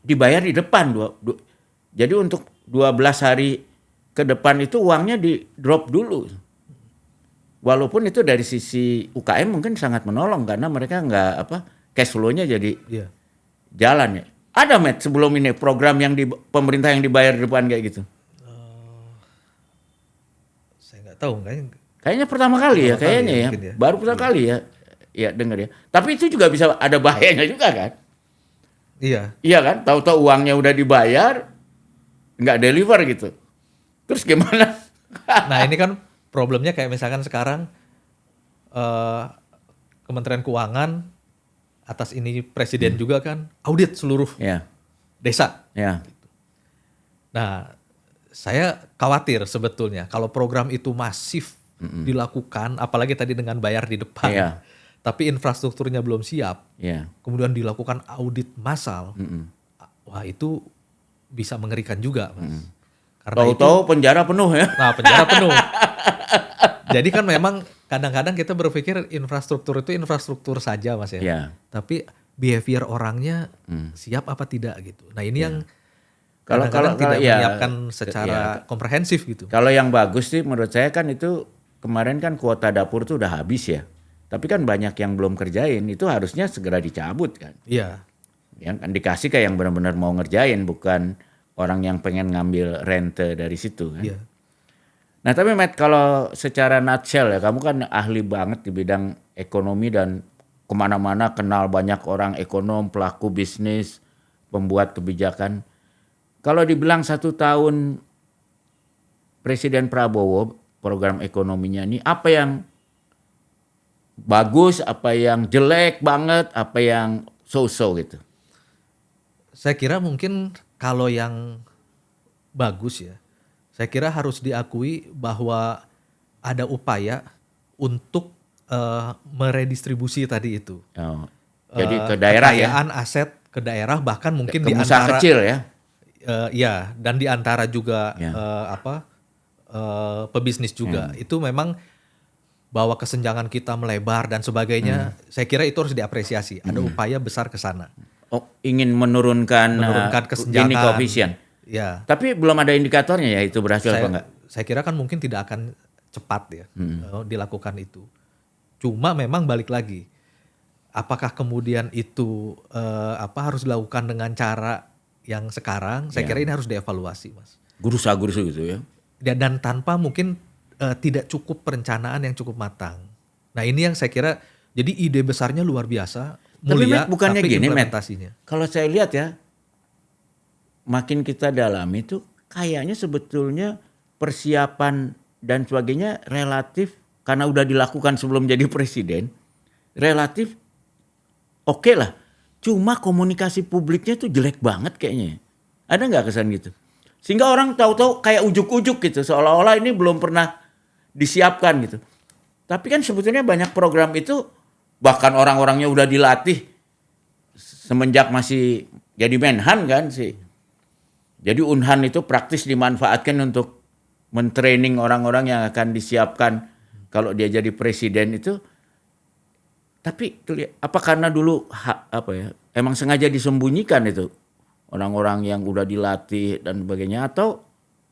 dibayar di depan. Jadi untuk 12 hari ke depan itu uangnya di drop dulu. Walaupun itu dari sisi UKM mungkin sangat menolong karena mereka nggak cash flow-nya jadi jalan ya. Ada sebelum ini program yang pemerintah yang dibayar di depan kayak gitu. Saya nggak tahu kayaknya pertama kali ya kayaknya ya. Baru pertama kali ya. Ya dengar ya. Tapi itu juga bisa ada bahayanya juga kan? Iya. Iya kan? Tahu-tahu uangnya udah dibayar nggak deliver gitu. Terus gimana? Nah ini kan problemnya kayak misalkan sekarang Kementerian Keuangan atas ini presiden juga kan audit seluruh desa. Ya. Nah saya khawatir sebetulnya kalau program itu masif dilakukan, apalagi tadi dengan bayar di depan, tapi infrastrukturnya belum siap, kemudian dilakukan audit massal, wah itu bisa mengerikan juga, Mas. Tahu-tahu penjara penuh ya. Nah penjara penuh. Jadi kan memang kadang-kadang kita berpikir infrastruktur itu infrastruktur saja, Mas ya. Tapi behavior orangnya siap apa tidak gitu. Nah ini yang kadang-kadang tidak menyiapkan secara komprehensif gitu. Kalau yang bagus sih menurut saya kan itu kemarin kan kuota dapur tuh udah habis ya. Tapi kan banyak yang belum kerjain, itu harusnya segera dicabut kan. Iya. Yang kan dikasih kayak yang benar-benar mau ngerjain, bukan orang yang pengen ngambil rente dari situ kan. Iya. Nah tapi Matt, kalau secara nutshell ya, kamu kan ahli banget di bidang ekonomi dan kemana-mana kenal banyak orang ekonom, pelaku bisnis, pembuat kebijakan. Kalau dibilang 1 tahun Presiden Prabowo, program ekonominya ini, apa yang bagus, apa yang jelek banget, apa yang so-so gitu? Saya kira mungkin kalau yang bagus ya, saya kira harus diakui bahwa ada upaya untuk meredistribusi tadi itu. Jadi ke daerah kekayaan aset ke daerah, bahkan mungkin di usaha antara kecil ya. Ya, dan di antara juga pebisnis juga. Itu memang bahwa kesenjangan kita melebar dan sebagainya, saya kira itu harus diapresiasi. Ada upaya besar ke sana. Ingin menurunkan kesenjangan. Gini koefisien. Ya. Tapi belum ada indikatornya ya itu berhasil apa enggak? Saya kira kan mungkin tidak akan cepat ya dilakukan itu. Cuma memang balik lagi, apakah kemudian itu harus dilakukan dengan cara yang sekarang? Saya kira ini harus dievaluasi, Mas. Gurusa-gurusu gitu ya. Dan tanpa mungkin tidak cukup perencanaan yang cukup matang. Nah ini yang saya kira Jadi ide besarnya luar biasa, Tapi mulia, Matt, bukannya tapi gini, Matt. implementasinya. Kalau saya lihat ya, makin kita dalami itu kayaknya sebetulnya persiapan dan sebagainya relatif karena udah dilakukan sebelum jadi presiden, relatif oke lah. Cuma komunikasi publiknya tuh jelek banget kayaknya. Ada nggak kesan gitu? Sehingga orang tahu-tahu kayak ujuk-ujuk gitu, seolah-olah ini belum pernah disiapkan gitu. Tapi kan sebetulnya banyak program itu bahkan orang-orangnya udah dilatih semenjak masih jadi Menhan kan sih. Jadi Unhan itu praktis dimanfaatkan untuk mentraining orang-orang yang akan disiapkan kalau dia jadi presiden itu. Tapi apa karena dulu emang sengaja disembunyikan itu orang-orang yang udah dilatih dan sebagainya, atau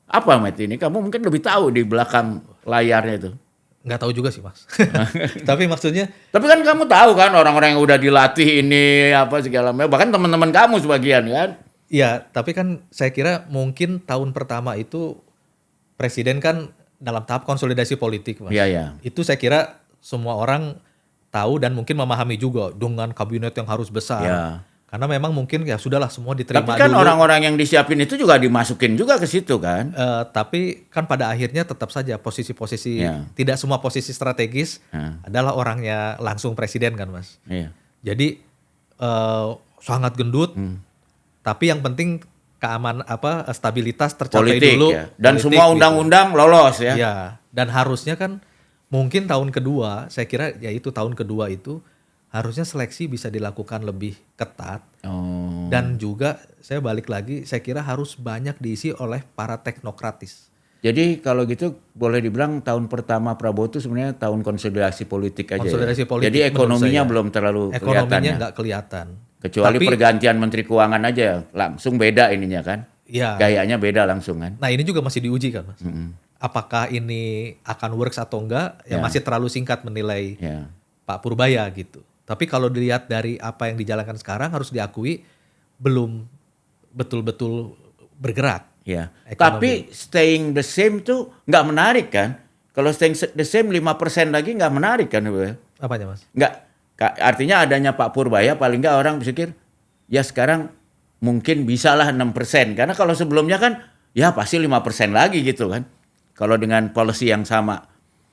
apa Matt ini? Kamu mungkin lebih tahu di belakang layarnya itu. Nggak tahu juga sih Mas. Tapi maksudnya, Tapi kan kamu tahu kan orang-orang yang udah dilatih ini apa segala macam, bahkan teman-teman kamu sebagian kan. ya tapi kan saya kira mungkin tahun pertama itu presiden kan dalam tahap konsolidasi politik Mas. Iya, iya. Itu saya kira semua orang tahu dan mungkin memahami juga dengan kabinet yang harus besar. Ya. Karena memang mungkin ya sudahlah semua diterima Tapi kan dulu. orang-orang yang disiapin itu juga dimasukin juga ke situ kan. Tapi kan pada akhirnya tetap saja posisi-posisi, Ya. tidak semua posisi strategis Ya. adalah orangnya langsung presiden kan Mas. Iya. Jadi sangat gendut, tapi yang penting stabilitas tercapai Politik dulu. ya. Dan politik semua gitu. undang-undang lolos ya. Ya, dan harusnya kan mungkin tahun kedua, saya kira yaitu tahun kedua itu harusnya seleksi bisa dilakukan lebih ketat. Oh. Dan juga saya balik lagi, saya kira harus banyak diisi oleh para teknokratis. Jadi kalau gitu boleh dibilang tahun pertama Prabowo itu sebenarnya tahun konsolidasi politik aja. Konsolidasi politik Jadi menurut ekonominya saya. belum terlalu kelihatan. Ekonominya Ya. nggak kelihatan. Kecuali Tapi, pergantian Menteri Keuangan aja langsung beda ininya kan. ya. Gayanya beda langsung kan. Nah ini juga masih diuji kan Mas. Apakah ini akan works atau enggak? Ya, Ya. masih terlalu singkat menilai Ya. Pak Purbaya gitu. Tapi kalau dilihat dari apa yang dijalankan sekarang harus diakui belum betul-betul bergerak. Ya. Ekonomi. Tapi staying the same tuh nggak menarik kan? Kalau staying the same 5% lagi nggak menarik kan? Apanya Mas? Nggak. Artinya adanya Pak Purbaya paling nggak orang berpikir ya sekarang mungkin bisalah 6%. Karena kalau sebelumnya kan ya pasti 5% lagi gitu kan. Kalau dengan policy yang sama.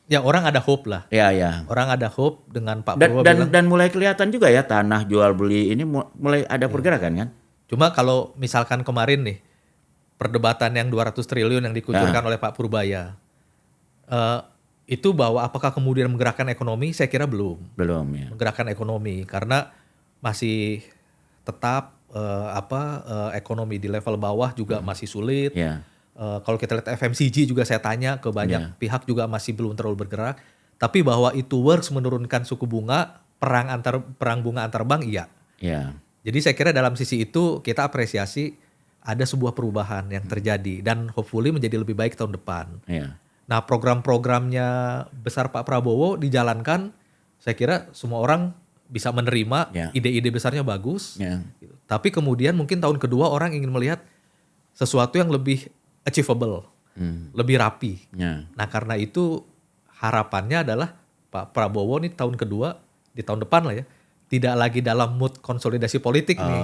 Ya orang ada hope lah. Ya, ya. Orang ada hope dengan Pak Dan, Prabowo bilang. dan mulai kelihatan juga ya tanah jual beli ini mulai ada pergerakan kan? Cuma kalau misalkan kemarin nih perdebatan yang 200 triliun yang dikucurkan oleh Pak Purbaya. Itu bahwa apakah kemudian menggerakkan ekonomi? Saya kira belum. Belum ya. Menggerakkan ekonomi karena masih tetap ekonomi di level bawah juga masih sulit. Ya. Kalau kita lihat FMCG juga saya tanya ke banyak pihak juga masih belum terlalu bergerak. Tapi bahwa itu works menurunkan suku bunga, perang bunga antar bank iya. Ya. Jadi saya kira dalam sisi itu kita apresiasi ada sebuah perubahan yang terjadi dan hopefully menjadi lebih baik tahun depan. Ya. Nah program-programnya besar Pak Prabowo dijalankan, saya kira semua orang bisa menerima, ide-ide besarnya bagus. Ya. Tapi kemudian mungkin tahun kedua orang ingin melihat sesuatu yang lebih achievable, lebih rapi. Ya. Nah karena itu harapannya adalah Pak Prabowo nih tahun kedua, di tahun depan lah ya, tidak lagi dalam mood konsolidasi politik nih.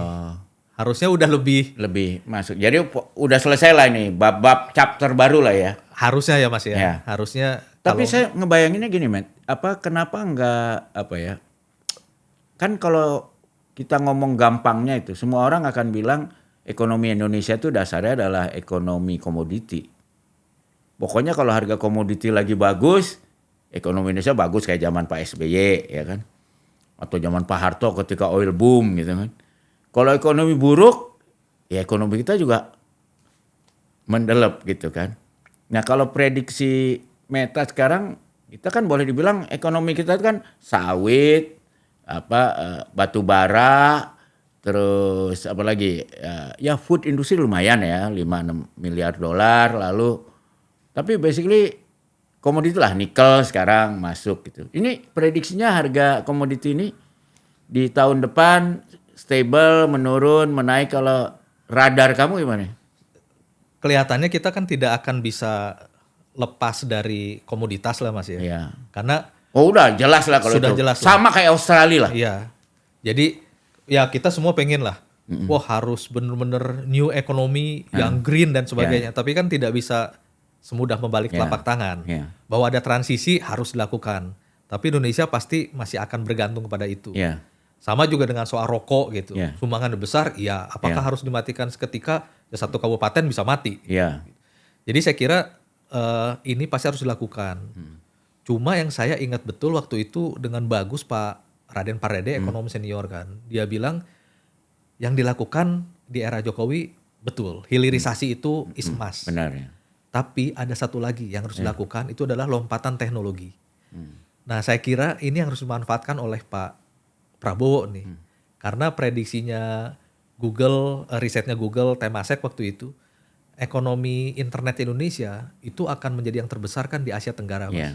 Harusnya udah lebih masuk. Jadi udah selesai lah ini bab-bab chapter baru lah ya. Harusnya ya Mas ya. Ya. Harusnya. Tapi saya ngebayanginnya gini, Matt. Kenapa enggak kan kalau kita ngomong gampangnya itu semua orang akan bilang ekonomi Indonesia itu dasarnya adalah ekonomi komoditi. Pokoknya kalau harga komoditi lagi bagus, ekonomi Indonesia bagus kayak zaman Pak SBY ya kan. Atau zaman Pak Harto ketika oil boom gitu kan. Kalau ekonomi buruk, ya ekonomi kita juga mendelep gitu kan. Nah kalau prediksi Meta sekarang, kita kan boleh dibilang ekonomi kita kan sawit, batu bara, terus apa lagi, ya food industri lumayan ya, 5-6 miliar dolar lalu. Tapi basically komoditi lah, nikel sekarang masuk gitu. Ini prediksinya harga komoditi ini di tahun depan stable, menurun, menaik, kalau radar kamu gimana? Kelihatannya kita kan tidak akan bisa lepas dari komoditas lah Mas ya. Iya. Karena Oh udah jelas lah kalau Sudah itu. jelas lah. Sama kayak Australia lah. Iya. Jadi ya kita semua pengen lah. Wah harus bener-bener new economy yang green dan sebagainya. Tapi kan tidak bisa semudah membalik telapak tangan. Iya. Bahwa ada transisi harus dilakukan. Tapi Indonesia pasti masih akan bergantung kepada itu. Iya. Sama juga dengan soal rokok gitu. Iya. Sumbangan besar, ya apakah harus dimatikan seketika? Ya satu kabupaten bisa mati. Iya. Jadi saya kira ini pasti harus dilakukan. Cuma yang saya ingat betul waktu itu dengan bagus Pak Raden Pardede, ekonom senior kan. Dia bilang yang dilakukan di era Jokowi betul. Hilirisasi itu is must. Benar ya. Tapi ada satu lagi yang harus dilakukan itu adalah lompatan teknologi. Nah saya kira ini yang harus dimanfaatkan oleh Pak Prabowo nih. Karena prediksinya Google, risetnya Google, Temasek waktu itu, ekonomi internet Indonesia itu akan menjadi yang terbesar kan di Asia Tenggara, Mas. Iya.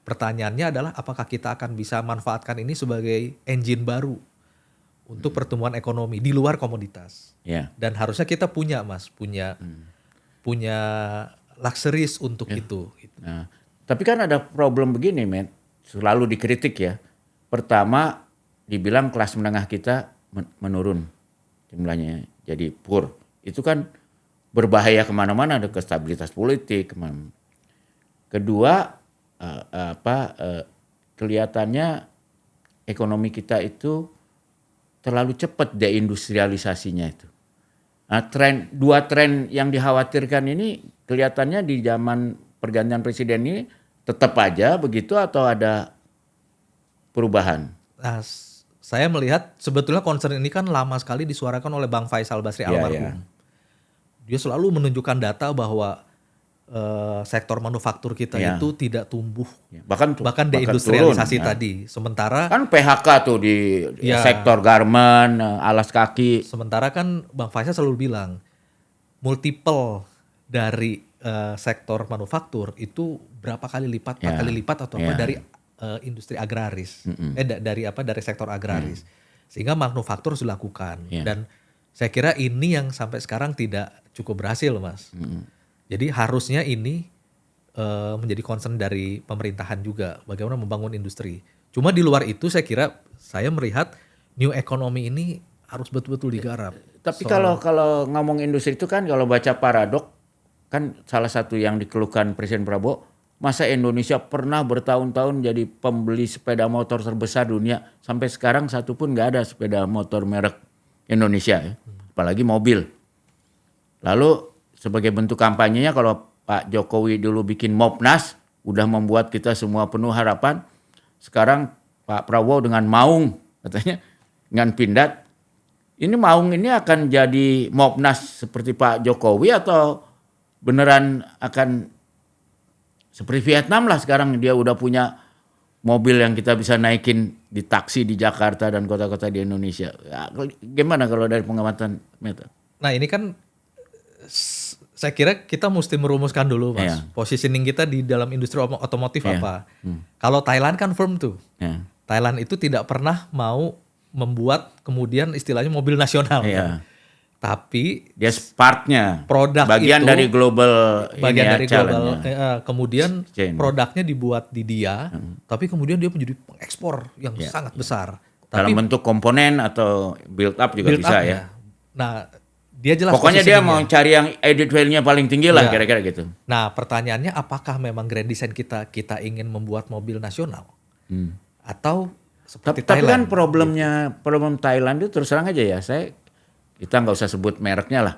Pertanyaannya adalah apakah kita akan bisa manfaatkan ini sebagai engine baru untuk pertumbuhan ekonomi di luar komoditas. Iya. Dan harusnya kita punya, Mas, punya luxuries untuk itu. Nah, tapi kan ada problem begini, Matt. Selalu dikritik ya. Pertama, dibilang kelas menengah kita menurun jumlahnya, jadi poor. Itu kan berbahaya kemana-mana, ada ke stabilitas politik. Kedua, kelihatannya ekonomi kita itu terlalu cepat deindustrialisasinya itu. Nah, dua tren yang dikhawatirkan ini kelihatannya di zaman pergantian presiden ini tetap aja begitu atau ada perubahan? Nah, saya melihat sebetulnya concern ini kan lama sekali disuarakan oleh Bang Faisal Basri almarhum. Dia selalu menunjukkan data bahwa sektor manufaktur kita itu tidak tumbuh, bahkan deindustrialisasi turun, tadi. Sementara kan PHK tuh di sektor garment, alas kaki. Sementara kan Bang Faisal selalu bilang multiple dari sektor manufaktur itu berapa kali lipat, 4 kali lipat atau apa dari industri agraris, dari sektor agraris, sehingga manufaktur harus dilakukan. Dan saya kira ini yang sampai sekarang tidak cukup berhasil, Mas. Jadi harusnya ini menjadi concern dari pemerintahan juga, bagaimana membangun industri. Cuma di luar itu saya kira saya melihat new economy ini harus betul-betul digarap. Tapi kalau ngomong industri itu kan kalau baca Paradok kan salah satu yang dikeluhkan Presiden Prabowo, masa Indonesia pernah bertahun-tahun jadi pembeli sepeda motor terbesar dunia, sampai sekarang satu pun nggak ada sepeda motor merek Indonesia ya, apalagi mobil. Lalu sebagai bentuk kampanyenya kalau Pak Jokowi dulu bikin Mopnas, udah membuat kita semua penuh harapan. Sekarang Pak Prabowo dengan Maung, katanya dengan Pindad. Ini Maung ini akan jadi Mopnas seperti Pak Jokowi atau beneran akan seperti Vietnam lah, sekarang dia udah punya mobil yang kita bisa naikin di taksi di Jakarta dan kota-kota di Indonesia. Ya, gimana kalau dari pengamatan Meta? Nah ini kan saya kira kita mesti merumuskan dulu, Mas. Positioning kita di dalam industri otomotif apa. Kalau Thailand kan firm tuh. Thailand itu tidak pernah mau membuat kemudian istilahnya mobil nasional. Tapi dia partnya, produk bagian itu, dari global, bagian dari global. Kemudian chain. Produknya dibuat di dia, tapi kemudian dia menjadi pengekspor yang sangat besar. Dalam bentuk komponen atau build up juga bisa ya. Nah, dia jelas. Pokoknya dia mau cari yang added value-nya paling tinggi lah, kira-kira gitu. Nah, pertanyaannya apakah memang grand design kita ingin membuat mobil nasional atau seperti Thailand? Tapi kan problem Thailand itu terus terang aja ya, kita nggak usah sebut mereknya lah.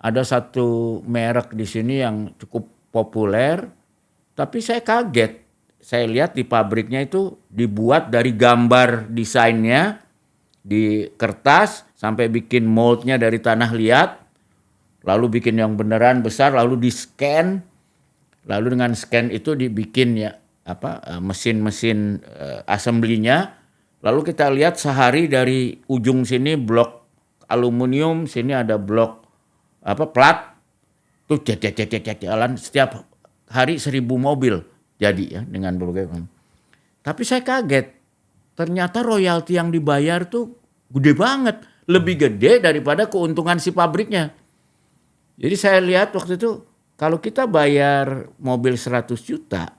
Ada satu merek di sini yang cukup populer, tapi saya kaget. Saya lihat di pabriknya itu dibuat dari gambar desainnya di kertas sampai bikin moldnya dari tanah liat, lalu bikin yang beneran besar, lalu di scan, lalu dengan scan itu dibikin mesin-mesin assembly-nya, lalu kita lihat sehari dari ujung sini blok aluminium, sini ada blok plat, tuh jalan setiap hari 1.000 mobil jadi ya dengan berbagai. Tapi saya kaget, ternyata royalti yang dibayar tuh gede banget, lebih gede daripada keuntungan si pabriknya. Jadi saya lihat waktu itu kalau kita bayar mobil 100 juta,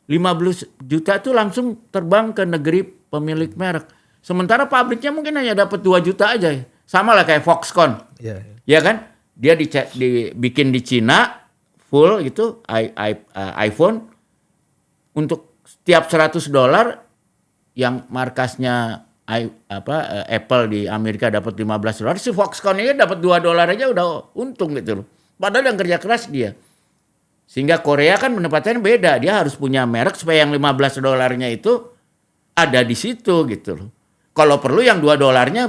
15 juta itu langsung terbang ke negeri pemilik merek. Sementara pabriknya mungkin hanya dapat 2 juta aja. Sama lah kayak Foxconn. Iya. Ya kan? Dia dibikin di Cina full gitu iPhone untuk setiap $100 yang markasnya Apple di Amerika dapat $15. Si Foxconn ini dapat $2 aja udah untung gitu loh. Padahal yang kerja keras dia. Sehingga Korea kan pendapatannya beda. Dia harus punya merek supaya yang $15 itu ada di situ gitu loh. Kalau perlu yang $2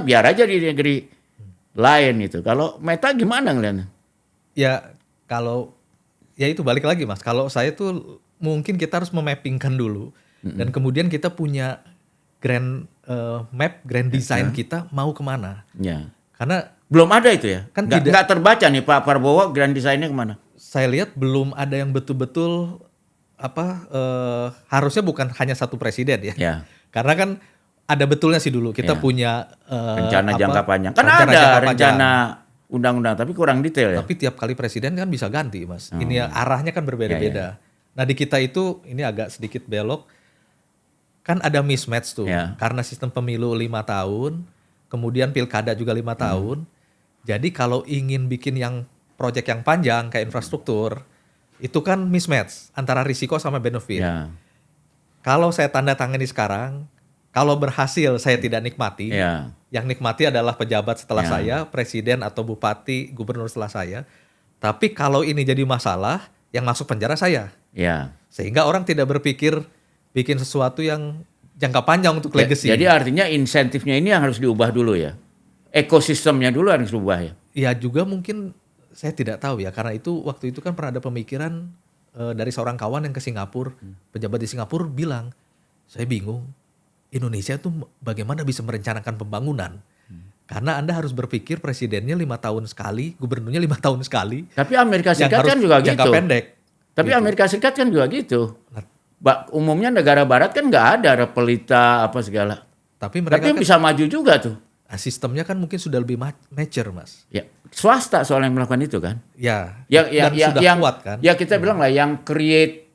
biar aja di negeri lain gitu. Kalau Meta gimana ngeliatnya? Ya kalau ya itu balik lagi Mas. Kalau saya tuh mungkin kita harus memappingkan dulu dan kemudian kita punya grand grand design kita mau kemana. Ya. Karena Belum ada itu ya? Kan nggak terbaca nih Pak Prabowo grand design-nya kemana? saya lihat belum ada yang betul-betul harusnya bukan hanya satu presiden ya. Ya. Karena kan ada betulnya sih dulu kita Ya. punya Rencana jangka panjang. Kan rencana ada jangka panjang. rencana undang-undang tapi kurang detail ya. Tapi tiap kali presiden kan bisa ganti Mas. Ini arahnya kan berbeda-beda. Nah di kita itu ini agak sedikit belok. Kan ada mismatch tuh. Ya. Karena sistem pemilu 5 tahun. Kemudian pilkada juga 5 tahun. Jadi kalau ingin bikin yang proyek yang panjang kayak infrastruktur. Itu kan mismatch antara risiko sama benefit. Ya. Kalau saya tanda tangani sekarang. Kalau berhasil saya tidak nikmati. Ya. Yang nikmati adalah pejabat setelah saya, presiden atau bupati, gubernur setelah saya. Tapi kalau ini jadi masalah, yang masuk penjara saya. Ya. Sehingga orang tidak berpikir bikin sesuatu yang jangka panjang untuk legacy. Jadi artinya insentifnya ini yang harus diubah dulu ya. Ekosistemnya dulu harus diubah ya. Ya juga mungkin saya tidak tahu ya. Karena itu waktu itu kan pernah ada pemikiran dari seorang kawan yang ke Singapura. Pejabat di Singapura bilang, saya bingung. Indonesia tuh bagaimana bisa merencanakan pembangunan. Karena Anda harus berpikir presidennya 5 tahun sekali, gubernurnya 5 tahun sekali. Tapi Amerika Serikat kan juga jangka gitu. pendek. Tapi gitu. Amerika Serikat kan juga gitu. Umumnya negara barat kan nggak ada repelita apa segala. Tapi mereka Tapi kan, bisa maju juga tuh. sistemnya kan mungkin sudah lebih mature Mas. Ya, swasta soal yang melakukan itu kan. Ya, Dan sudah yang kuat kan. Ya kita bilang lah yang create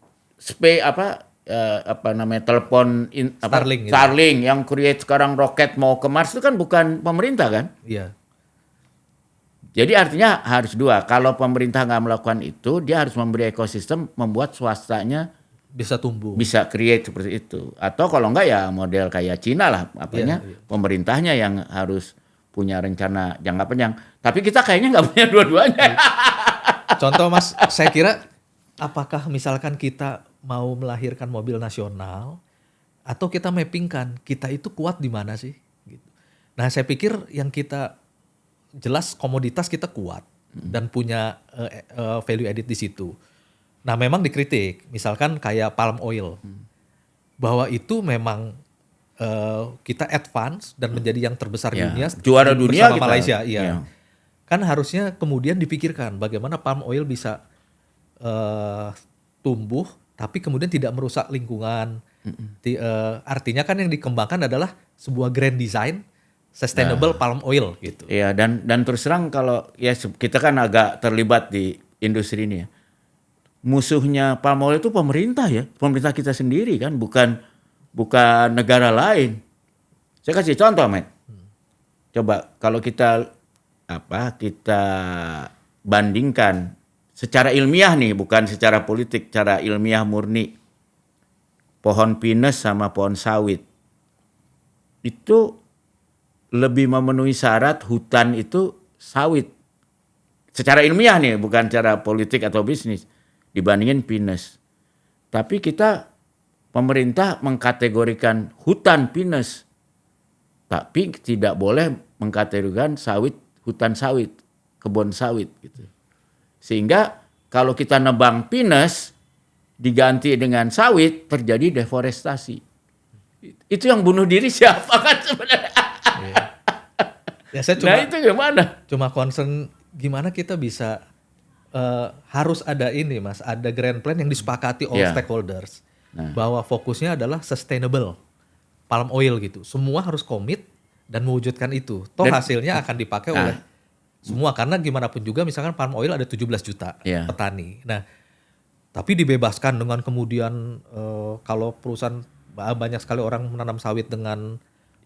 telepon Starlink gitu. Starlink yang create sekarang roket mau ke Mars itu kan bukan pemerintah kan? Iya. Jadi artinya harus dua. Kalau pemerintah nggak melakukan itu, dia harus memberi ekosistem, membuat swastanya Bisa tumbuh. bisa create seperti itu. Atau kalau enggak ya model kayak Cina lah, pemerintahnya yang harus punya rencana jangka panjang. Tapi kita kayaknya nggak punya dua-duanya. Contoh Mas, saya kira apakah misalkan kita mau melahirkan mobil nasional atau kita mappingkan kita itu kuat di mana sih? Gitu. Nah saya pikir yang kita jelas komoditas kita kuat dan punya value added di situ. Nah memang dikritik, misalkan kayak palm oil, bahwa itu memang kita advance dan menjadi yang terbesar di dunia, juara dunia bersama kita. Malaysia. Iya. Kan harusnya kemudian dipikirkan bagaimana palm oil bisa tumbuh, tapi kemudian tidak merusak lingkungan. Artinya kan yang dikembangkan adalah sebuah grand design sustainable palm oil gitu. Iya, dan terus terang kalau ya kita kan agak terlibat di industri ini ya. Musuhnya palm oil itu pemerintah ya, pemerintah kita sendiri kan, bukan negara lain. Saya kasih contoh, Matt. Coba kalau kita bandingkan secara ilmiah nih, bukan secara politik, secara ilmiah murni. Pohon pinus sama pohon sawit. Itu lebih memenuhi syarat hutan itu sawit. Secara ilmiah nih, bukan secara politik atau bisnis. Dibandingin pinus. Tapi pemerintah mengkategorikan hutan pinus. Tapi tidak boleh mengkategorikan hutan sawit, kebun sawit gitu. Sehingga kalau kita nebang pinus diganti dengan sawit terjadi deforestasi. Itu yang bunuh diri siapa kan sebenarnya? Ya saya Nah itu gimana? Cuma concern gimana kita bisa harus ada ini Mas, ada grand plan yang disepakati oleh stakeholders. Bahwa fokusnya adalah sustainable palm oil gitu. Semua harus komit dan mewujudkan itu. Toh hasilnya akan dipakai oleh semua, karena gimana pun juga misalkan palm oil ada 17 juta petani. Nah, Tapi dibebaskan dengan kemudian kalau perusahaan banyak sekali orang menanam sawit dengan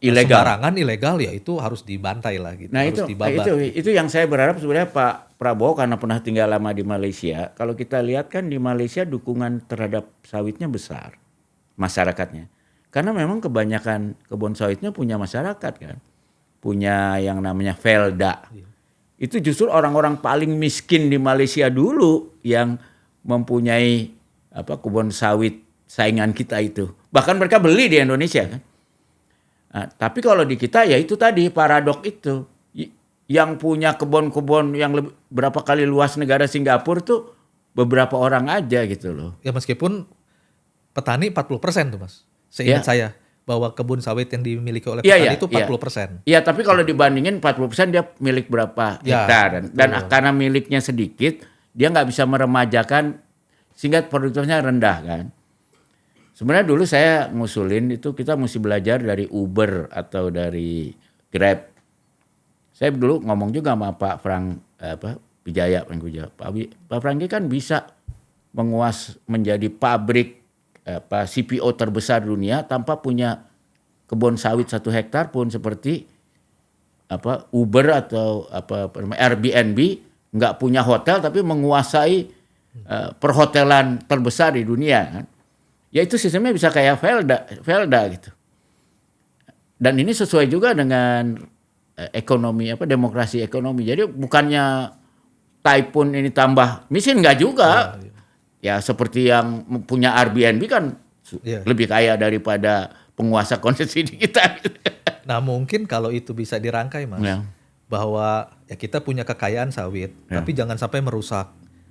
Ilegal. sembarangan ilegal, ya itu harus dibantai lah gitu, Nah harus dibabat. itu yang saya berharap sebenarnya Pak Prabowo karena pernah tinggal lama di Malaysia. Kalau kita lihat kan di Malaysia dukungan terhadap sawitnya besar masyarakatnya. Karena memang kebanyakan kebun sawitnya punya masyarakat kan. Punya yang namanya velda. Itu justru orang-orang paling miskin di Malaysia dulu yang mempunyai kebun sawit saingan kita itu. Bahkan mereka beli di Indonesia kan. Nah, tapi kalau di kita ya itu tadi paradok itu. Yang punya kebun-kebun yang berapa kali luas negara Singapura tuh beberapa orang aja gitu loh. Ya meskipun petani 40% tuh Mas. Seingat saya bahwa kebun sawit yang dimiliki oleh petani itu 40%. Iya, tapi kalau dibandingin 40% dia milik berapa hektar. Dan karena miliknya sedikit, dia nggak bisa meremajakan sehingga produktivitasnya rendah kan. Sebenarnya dulu saya ngusulin itu kita mesti belajar dari Uber atau dari Grab. Saya dulu ngomong juga sama Pak Wijaya, Pak Franky kan bisa menjadi pabrik CPO terbesar dunia tanpa punya kebun sawit 1 hektar pun seperti Uber atau Airbnb, nggak punya hotel tapi menguasai perhotelan terbesar di dunia kan. Ya itu sistemnya bisa kayak Velda gitu. Dan ini sesuai juga dengan ekonomi demokrasi ekonomi. Jadi bukannya Typhoon ini tambah miskin, nggak juga. Ya seperti yang punya Airbnb kan lebih kaya daripada penguasa konsesi di kita. Nah mungkin kalau itu bisa dirangkai Mas, bahwa ya kita punya kekayaan sawit, tapi jangan sampai merusak.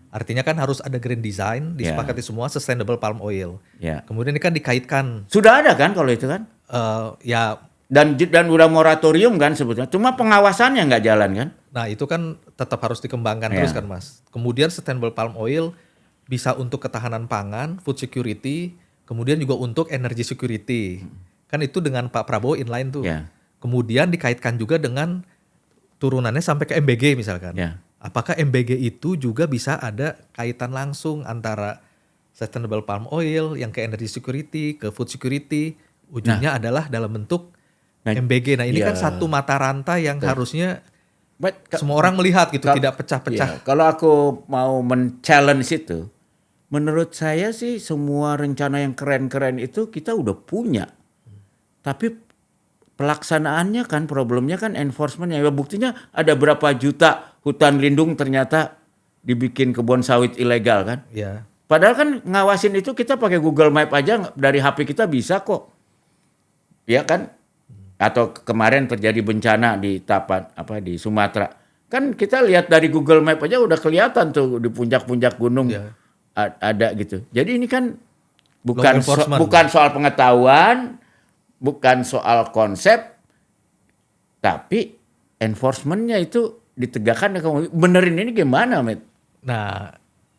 Artinya kan harus ada green design, disepakati semua sustainable palm oil. Kemudian ini kan dikaitkan. Sudah ada kan kalau itu kan? Dan udah moratorium kan sebetulnya. Cuma pengawasannya nggak jalan kan? Nah itu kan tetap harus dikembangkan terus kan Mas. Kemudian sustainable palm oil bisa untuk ketahanan pangan, food security, kemudian juga untuk energy security. Kan itu dengan Pak Prabowo inline tuh. Kemudian dikaitkan juga dengan turunannya sampai ke MBG misalkan. Apakah MBG itu juga bisa ada kaitan langsung antara sustainable palm oil yang ke energy security, ke food security, ujungnya adalah dalam bentuk MBG. Nah ini kan satu mata rantai yang harusnya semua orang melihat gitu, tidak pecah-pecah. Kalau aku mau men-challenge itu, menurut saya sih semua rencana yang keren-keren itu kita udah punya. Tapi pelaksanaannya kan problemnya kan enforcementnya. Buktinya ada berapa juta hutan lindung ternyata dibikin kebun sawit ilegal kan. Padahal kan ngawasin itu kita pakai Google Map aja dari HP kita bisa kok. Ya kan? Atau kemarin terjadi bencana di di Sumatera. Kan kita lihat dari Google Map aja udah kelihatan tuh di puncak-puncak gunung ada gitu. Jadi ini kan bukan soal pengetahuan, bukan soal konsep, tapi enforcementnya itu ditegakkan. Benerin ini gimana, Met? Nah,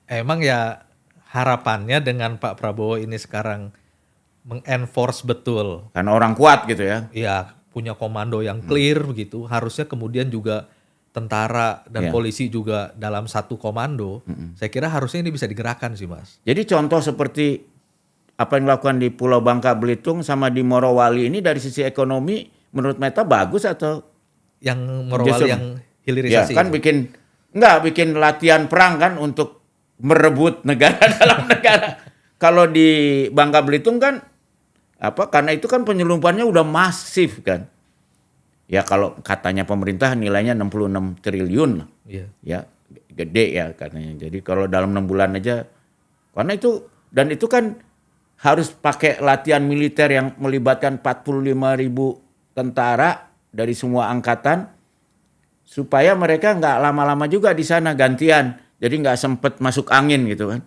emang ya harapannya dengan Pak Prabowo ini sekarang mengenforce betul. Karena orang kuat gitu ya. Iya, punya komando yang clear begitu. Harusnya kemudian juga tentara dan polisi juga dalam satu komando. Saya kira harusnya ini bisa digerakkan sih, Mas. Jadi contoh seperti apa yang dilakukan di Pulau Bangka Belitung sama di Morowali ini dari sisi ekonomi menurut Meta bagus atau yang Morowali yang hilirisasi? Ya, kan bikin latihan perang kan untuk merebut negara dalam negara. Kalau di Bangka Belitung kan karena itu kan penyelundupannya udah masif kan. Ya kalau katanya pemerintah nilainya 66 triliun. Ya gede ya katanya. Jadi kalau dalam 6 bulan aja karena itu dan itu kan harus pakai latihan militer yang melibatkan 45.000 tentara dari semua angkatan supaya mereka nggak lama-lama juga di sana gantian. Jadi nggak sempet masuk angin gitu kan.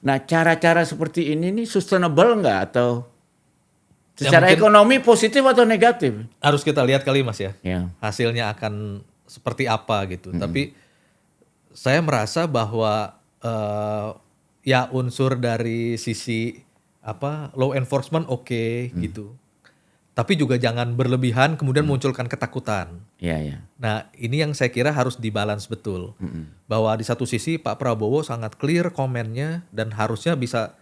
Nah cara-cara seperti ini nih sustainable nggak atau secara ekonomi positif atau negatif? Harus kita lihat kali Mas ya. Hasilnya akan seperti apa gitu. Tapi saya merasa bahwa ya unsur dari sisi law enforcement oke gitu. Tapi juga jangan berlebihan kemudian munculkan ketakutan. Iya, iya. Nah, ini yang saya kira harus dibalance betul. Bahwa di satu sisi Pak Prabowo sangat clear komennya dan harusnya bisa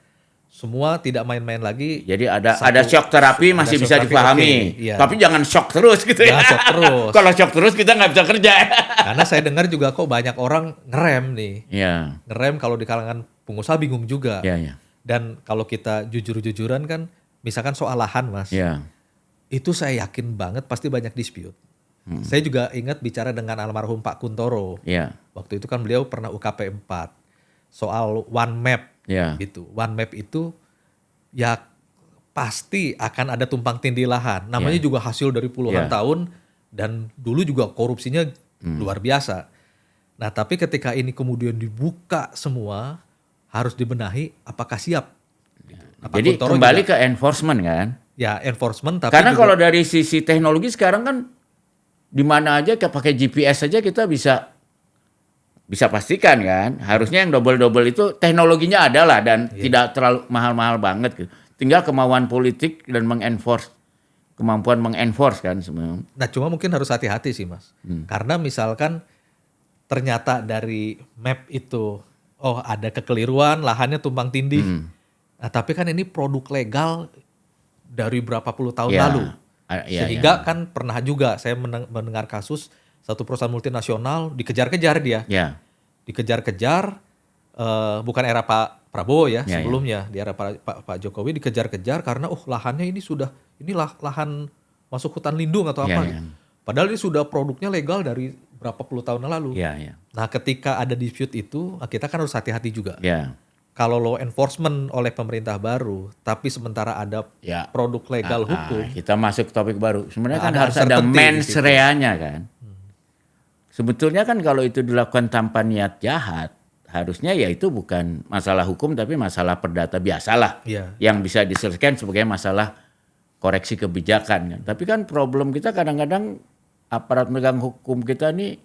semua tidak main-main lagi. Jadi ada shock terapi masih shock bisa terapi, difahami. oke, iya. Tapi jangan shock terus gitu ya. Jangan shock terus. Kalau shock terus kita nggak bisa kerja. Karena saya dengar juga kok banyak orang ngerem nih. Iya. Ngerem kalau di kalangan pengusaha bingung juga. Iya, iya. Dan kalau kita jujur-jujuran kan, misalkan soal lahan Mas. Iya. Itu saya yakin banget pasti banyak dispute. Saya juga ingat bicara dengan almarhum Pak Kuntoro. Iya. Waktu itu kan beliau pernah UKP 4. Soal one map Iya. gitu. One map itu ya pasti akan ada tumpang tindih lahan. Namanya juga hasil dari puluhan tahun dan dulu juga korupsinya luar biasa. Nah, tapi ketika ini kemudian dibuka semua harus dibenahi apakah siap? Nah, Pak Jadi Kuntoro kembali juga, ke enforcement kan. ya enforcement tapi Karena juga, kalau dari sisi teknologi sekarang kan di mana aja pakai GPS saja kita bisa pastikan kan. Harusnya yang double itu teknologinya ada lah dan tidak terlalu mahal-mahal banget gitu. Tinggal kemauan politik dan kemampuan mengenforce kan sebenarnya. nah cuma mungkin harus hati-hati sih Mas. Karena misalkan ternyata dari map itu ada kekeliruan, lahannya tumpang tindih. Nah, tapi kan ini produk legal dari berapa puluh tahun Ya. lalu. Iya, Sehingga kan pernah juga saya mendengar kasus satu perusahaan multinasional dikejar-kejar dia. Ya. Dikejar-kejar bukan era Pak Prabowo ya, Ya, sebelumnya di era Pak Jokowi dikejar-kejar karena lahannya inilah lahan masuk hutan lindung atau apa Ya, gitu. Padahal ini sudah produknya legal dari berapa puluh tahun yang lalu. Iya, iya. Nah, ketika ada dispute itu, kita kan harus hati-hati juga. Ya. Kalau law enforcement oleh pemerintah baru, tapi sementara ada Ya. produk legal hukum, Kita masuk topik baru. Sebenarnya kan Ada harus ada uncertainty mens di situ. reanya kan. Sebetulnya kan kalau itu dilakukan tanpa niat jahat, harusnya ya itu bukan masalah hukum tapi masalah perdata biasalah. Iya. Yang bisa diselesaikan sebagai masalah koreksi kebijakan kan. Tapi kan problem kita kadang-kadang aparat penegakan hukum kita nih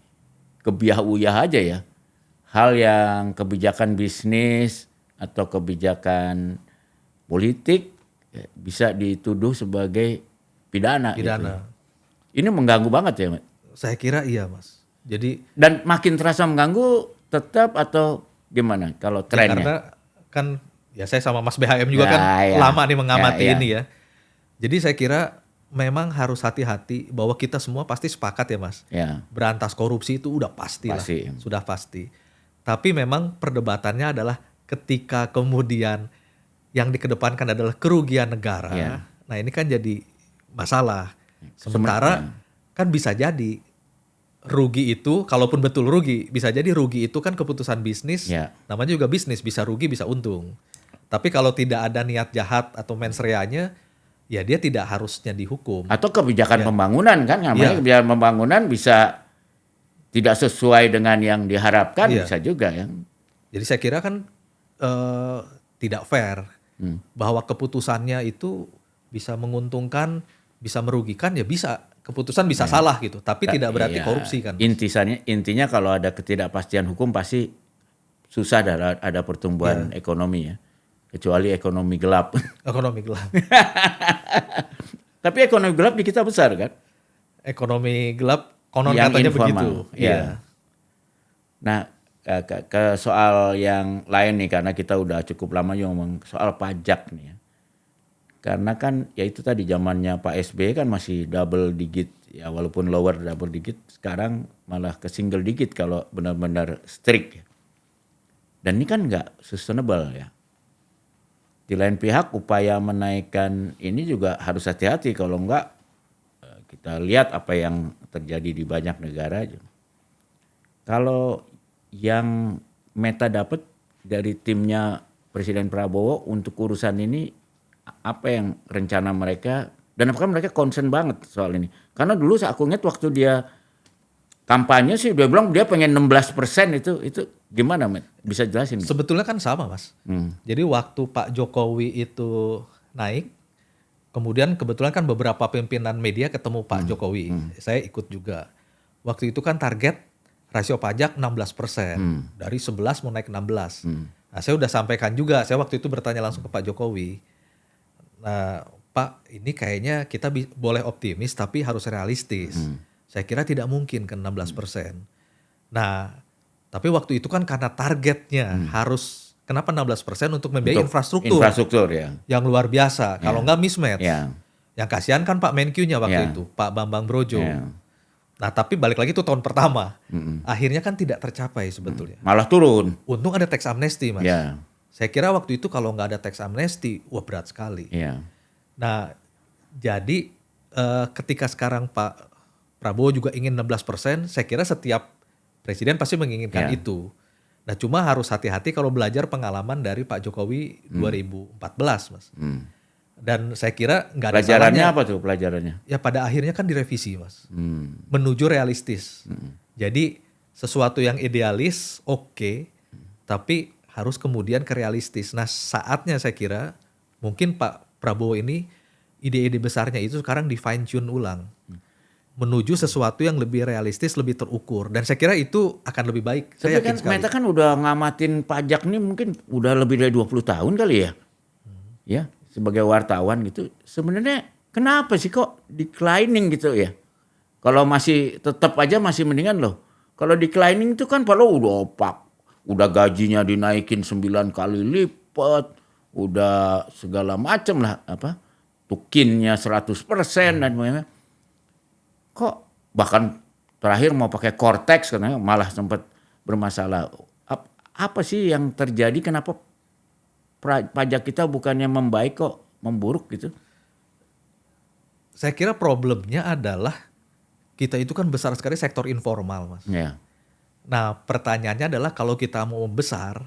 kebiah-uyah aja ya. Hal yang kebijakan bisnis atau kebijakan politik bisa dituduh sebagai pidana. Gitu. Ini mengganggu banget ya, Mas? saya kira iya Mas. Jadi Dan makin terasa mengganggu tetap atau gimana kalau trennya? karena kan ya saya sama Mas BHM juga kan Ya. lama nih mengamati Ya, ya. ini ya. Jadi saya kira memang harus hati-hati bahwa kita semua pasti sepakat ya Mas. Ya, Berantas korupsi itu udah pasti lah, Pasti. sudah pasti. Tapi memang perdebatannya adalah ketika kemudian yang dikedepankan adalah kerugian negara. Ya. Nah ini kan jadi masalah. Sementara kan bisa jadi rugi itu, kalaupun betul rugi, bisa jadi rugi itu kan keputusan bisnis. Ya. Namanya juga bisnis, bisa rugi bisa untung. Tapi kalau tidak ada niat jahat atau mens reanya, ya dia tidak harusnya dihukum. atau kebijakan pembangunan kan, namanya Ya. kebijakan pembangunan bisa tidak sesuai dengan yang diharapkan, Iya. bisa juga ya. Jadi saya kira kan tidak fair bahwa keputusannya itu bisa menguntungkan, bisa merugikan, ya bisa keputusan bisa salah gitu, tapi tidak berarti Iya. korupsi kan. Intinya kalau ada ketidakpastian hukum pasti susah ada pertumbuhan ekonomi ya, kecuali ekonomi gelap. Ekonomi gelap. Tapi ekonomi gelap di kita besar kan. Ekonomi gelap konon Yang katanya informal, begitu. ya. Iya. Nah, ke soal yang lain nih, karena kita udah cukup lama juga ngomong soal pajak nih ya. Karena kan ya itu tadi zamannya Pak SBY kan masih double digit ya, walaupun lower double digit, sekarang malah ke single digit kalau benar-benar strict ya. Dan ini kan nggak sustainable ya. Di lain pihak upaya menaikkan ini juga harus hati-hati, kalau enggak kita lihat apa yang terjadi di banyak negara aja. Kalau yang Meta dapat dari timnya Presiden Prabowo untuk urusan ini, apa yang rencana mereka, dan apakah mereka concern banget soal ini? Karena dulu aku ingat waktu dia kampanye sih dia bilang dia pengen 16%, itu gimana, Met? Bisa jelasin? Sebetulnya kan sama Mas. Jadi waktu Pak Jokowi itu naik, kemudian kebetulan kan beberapa pimpinan media ketemu Pak Jokowi. Saya ikut juga. Waktu itu kan target rasio pajak 16%. Dari 11 mau naik 16. Nah saya udah sampaikan juga, saya waktu itu bertanya langsung ke Pak Jokowi. Nah Pak, ini kayaknya kita boleh optimis tapi harus realistis. Saya kira tidak mungkin ke 16%. Nah, tapi waktu itu kan karena targetnya harus kenapa 16% untuk membiayai Untuk infrastruktur infrastruktur ya. yang luar biasa. Kalau nggak mismatch. Ya. Yang kasihan kan Pak Menkyu-nya waktu Ya. itu, Pak Bambang Brojo. Ya. Nah, tapi balik lagi itu tahun pertama. Akhirnya kan tidak tercapai sebetulnya. Malah turun. Untung ada tax amnesty, Mas. Ya. Saya kira waktu itu kalau nggak ada tax amnesty, wah berat sekali. Ya. Nah, jadi ketika sekarang Pak Prabowo juga ingin 16%, saya kira setiap presiden pasti menginginkan itu. Nah, cuma harus hati-hati kalau belajar pengalaman dari Pak Jokowi 2014, Mas. Dan saya kira nggak ada Pelajarannya salahnya. apa tuh pelajarannya? Ya pada akhirnya kan direvisi, Mas. Menuju realistis. Jadi sesuatu yang idealis oke, tapi harus kemudian ke realistis. Nah, saatnya saya kira mungkin Pak Prabowo ini ide-ide besarnya itu sekarang di fine tune ulang. Menuju sesuatu yang lebih realistis, lebih terukur. Dan saya kira itu akan lebih baik. Tapi Saya yakin kan sekali. Meta kan udah ngamatin pajak nih mungkin udah lebih dari 20 tahun kali ya. Ya, sebagai wartawan gitu. Sebenarnya kenapa sih kok declining gitu ya? Kalau masih tetap aja masih mendingan loh. Kalau declining itu kan kalau udah gajinya dinaikin 9 kali lipat, udah segala macam lah tukinnya 100% dan sebagainya. Kok bahkan terakhir mau pakai Cortex katanya malah sempat bermasalah. Apa sih yang terjadi, kenapa pajak kita bukannya membaik kok memburuk gitu? Saya kira problemnya adalah kita itu kan besar sekali sektor informal, Mas. Ya. Nah, pertanyaannya adalah kalau kita mau besar,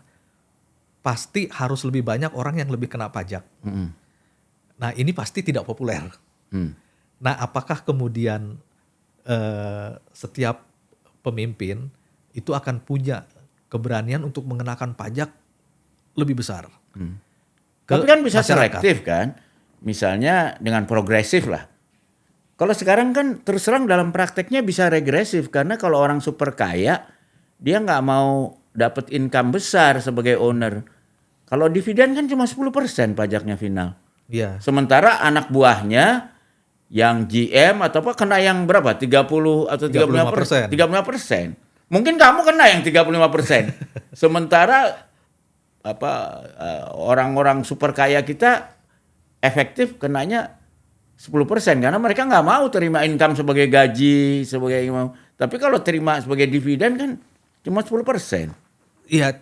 pasti harus lebih banyak orang yang lebih kena pajak. Nah, ini pasti tidak populer. Nah, apakah kemudian setiap pemimpin itu akan punya keberanian untuk mengenakan pajak lebih besar? Tapi kan bisa masyarakat. selektif kan? Misalnya dengan progresif lah. Kalau sekarang kan terus terang dalam prakteknya bisa regresif. Karena kalau orang super kaya, dia nggak mau dapat income besar sebagai owner. Kalau dividen kan cuma 10% pajaknya final. Iya. Sementara anak buahnya yang GM atau apa kena yang berapa? 30 atau 35%. 35%. Mungkin kamu kena yang 35%. Sementara orang-orang super kaya kita efektif kenanya 10% karena mereka nggak mau terima income sebagai gaji, tapi kalau terima sebagai dividen kan cuma 10%. Iya,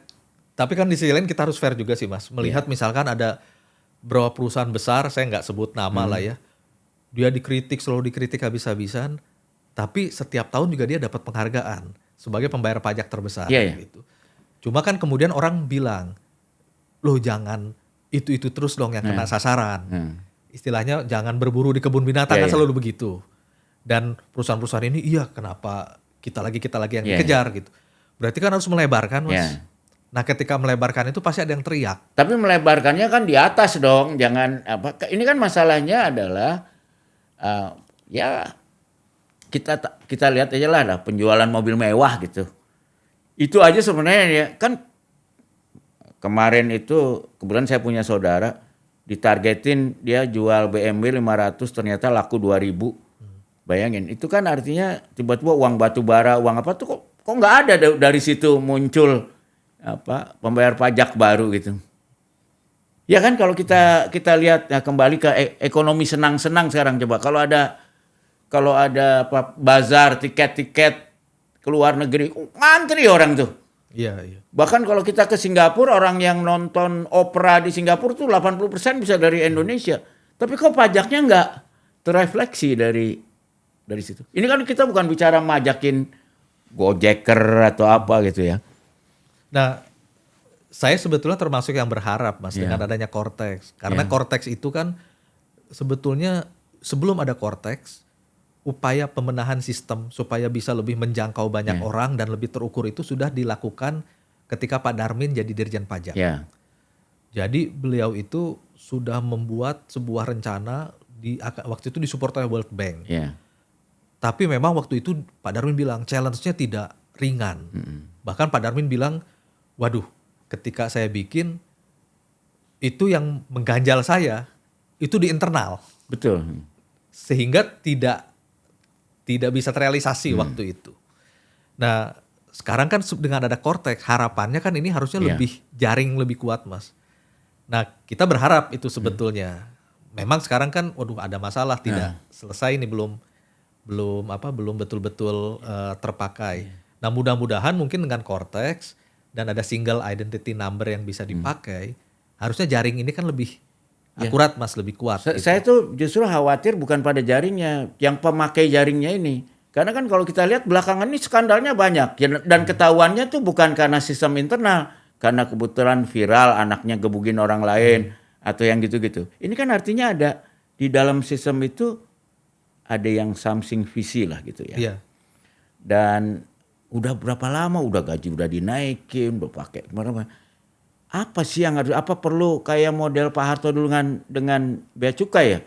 tapi kan di sisi lain kita harus fair juga sih, Mas. Melihat misalkan ada beberapa perusahaan besar, saya nggak sebut nama lah ya. Dia selalu dikritik habis-habisan, tapi setiap tahun juga dia dapat penghargaan sebagai pembayar pajak terbesar. Gitu. Cuma kan kemudian orang bilang, loh jangan itu terus dong yang kena sasaran. Istilahnya jangan berburu di kebun binatang kan selalu begitu. Dan perusahaan-perusahaan ini kenapa kita lagi yang dikejar gitu. Berarti kan harus melebarkan, Mas. Nah, ketika melebarkan itu pasti ada yang teriak. Tapi melebarkannya kan di atas dong, jangan ini kan masalahnya adalah kita lihat aja lah penjualan mobil mewah gitu. Itu aja sebenarnya ya kan kemarin itu kebetulan saya punya saudara ditargetin dia jual BMW 500 ternyata laku 2000. Bayangin, itu kan artinya tiba-tiba uang batu bara, uang apa tuh kok nggak ada dari situ muncul pembayar pajak baru gitu. Ya kan kalau kita lihat kembali ke ekonomi senang-senang sekarang coba kalau ada bazar tiket ke luar negeri ngantri orang tuh. Iya. Bahkan kalau kita ke Singapura orang yang nonton opera di Singapura tuh 80% bisa dari Indonesia. Tapi kok pajaknya nggak terrefleksi dari situ. Ini kan kita bukan bicara majakin Gojekers atau apa gitu ya. Nah, saya sebetulnya termasuk yang berharap, Mas, dengan adanya Cortex. Karena Cortex itu kan sebetulnya sebelum ada Cortex, upaya pembenahan sistem supaya bisa lebih menjangkau banyak orang dan lebih terukur itu sudah dilakukan ketika Pak Darmin jadi Dirjen Pajak. Jadi beliau itu sudah membuat sebuah rencana waktu itu disupport oleh World Bank. Tapi memang waktu itu Pak Darmin bilang challenge-nya tidak ringan. Bahkan Pak Darmin bilang, waduh, ketika saya bikin itu yang mengganjal saya itu di internal. Betul. sehingga tidak bisa terrealisasi waktu itu. Nah, sekarang kan dengan ada Cortex, harapannya kan ini harusnya Iya. lebih jaring lebih kuat, Mas. Nah, kita berharap itu sebetulnya. Memang sekarang kan, waduh ada masalah, tidak selesai ini belum betul-betul terpakai. Nah, mudah-mudahan mungkin dengan Cortex dan ada single identity number yang bisa dipakai, harusnya jaring ini kan lebih akurat, Mas, lebih kuat. Gitu. Saya tuh justru khawatir bukan pada jaringnya, yang pemakai jaringnya ini. Karena kan kalau kita lihat belakangan ini skandalnya banyak. Dan ketahuannya tuh bukan karena sistem internal. Karena kebetulan viral anaknya gebugin orang lain. Atau yang gitu-gitu. Ini kan artinya ada di dalam sistem itu ada yang something visi lah gitu ya. Iya. Dan udah berapa lama, udah gaji udah dinaikin, udah pakai kemana-mana. Apa sih yang harus, apa perlu kayak model Pak Harto dulu dengan bea cukai ya?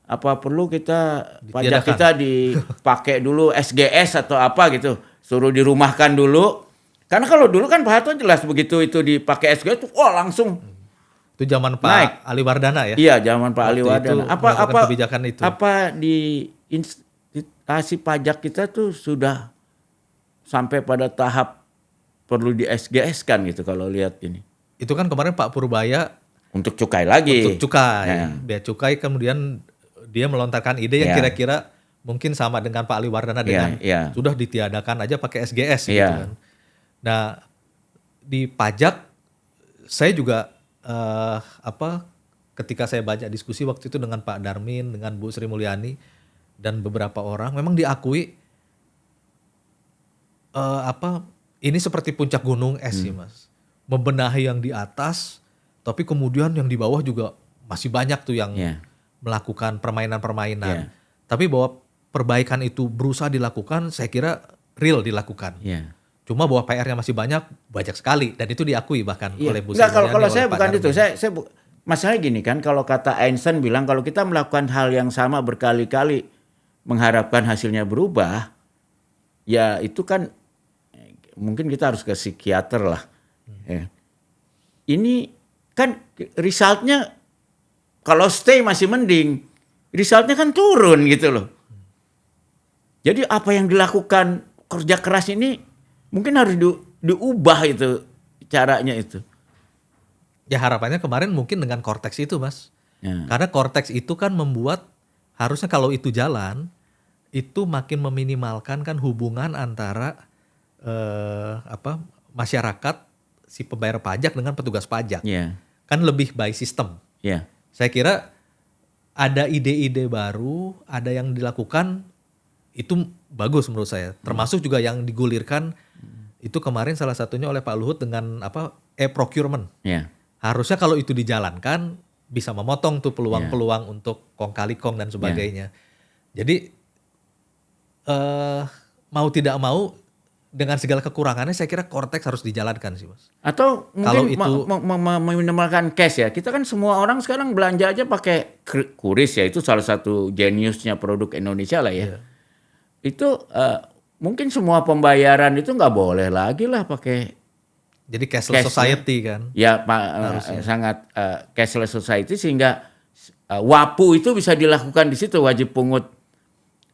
Apa perlu kita pajak kita dipakai dulu SGS atau apa gitu, suruh dirumahkan dulu? Karena kalau dulu kan Pak Harto jelas begitu itu dipakai SGS, langsung. Itu zaman Pak naik. Ali Wardana ya? Iya, zaman Pak Ali Wardana. Apa kebijakan itu? Apa di instansi pajak kita tuh sudah sampai pada tahap perlu di SGS kan gitu kalau lihat ini. Itu kan kemarin Pak Purbaya Untuk cukai lagi. untuk cukai, Ya. bea cukai, kemudian dia melontarkan ide yang Ya. kira-kira mungkin sama dengan Pak Ali Wardana dengan sudah ditiadakan aja pakai SGS gitu kan. Nah, di pajak saya juga ketika saya baca diskusi waktu itu dengan Pak Darmin, dengan Bu Sri Mulyani dan beberapa orang, memang diakui ini seperti puncak gunung es sih, Mas. Membenahi yang di atas, tapi kemudian yang di bawah juga masih banyak tuh yang melakukan permainan-permainan. Tapi bahwa perbaikan itu berusaha dilakukan, saya kira real dilakukan. Cuma bahwa PR-nya masih banyak sekali, dan itu diakui bahkan oleh Bu Sri Mulyani. Kalau saya bukan itu, masalahnya gini kan, kalau kata Einstein bilang kalau kita melakukan hal yang sama berkali-kali mengharapkan hasilnya berubah, ya itu kan mungkin kita harus ke psikiater lah. Ya. Ini kan resultnya kalau stay masih mending, resultnya kan turun gitu loh. Jadi apa yang dilakukan kerja keras ini mungkin harus diubah itu caranya itu. Ya harapannya kemarin mungkin dengan Cortex itu, Mas. Ya. Karena Cortex itu kan membuat harusnya kalau itu jalan, itu makin meminimalkan kan hubungan antara masyarakat, si pembayar pajak dengan petugas pajak. Kan lebih by system. Saya kira ada ide-ide baru, ada yang dilakukan, itu bagus menurut saya. Termasuk juga yang digulirkan itu kemarin salah satunya oleh Pak Luhut dengan e-procurement. Harusnya kalau itu dijalankan bisa memotong tuh peluang-peluang untuk kong kali kong dan sebagainya. Jadi mau tidak mau dengan segala kekurangannya saya kira Cortex harus dijalankan sih, Mas. Atau kalau mungkin itu meminimalkan cash ya. Kita kan semua orang sekarang belanja aja pakai QRIS ya. Itu salah satu geniusnya produk Indonesia lah ya. Itu mungkin semua pembayaran itu nggak boleh lagi lah pakai. Jadi cashless society kan. Ya sangat cashless society sehingga WAPU itu bisa dilakukan di situ, wajib pungut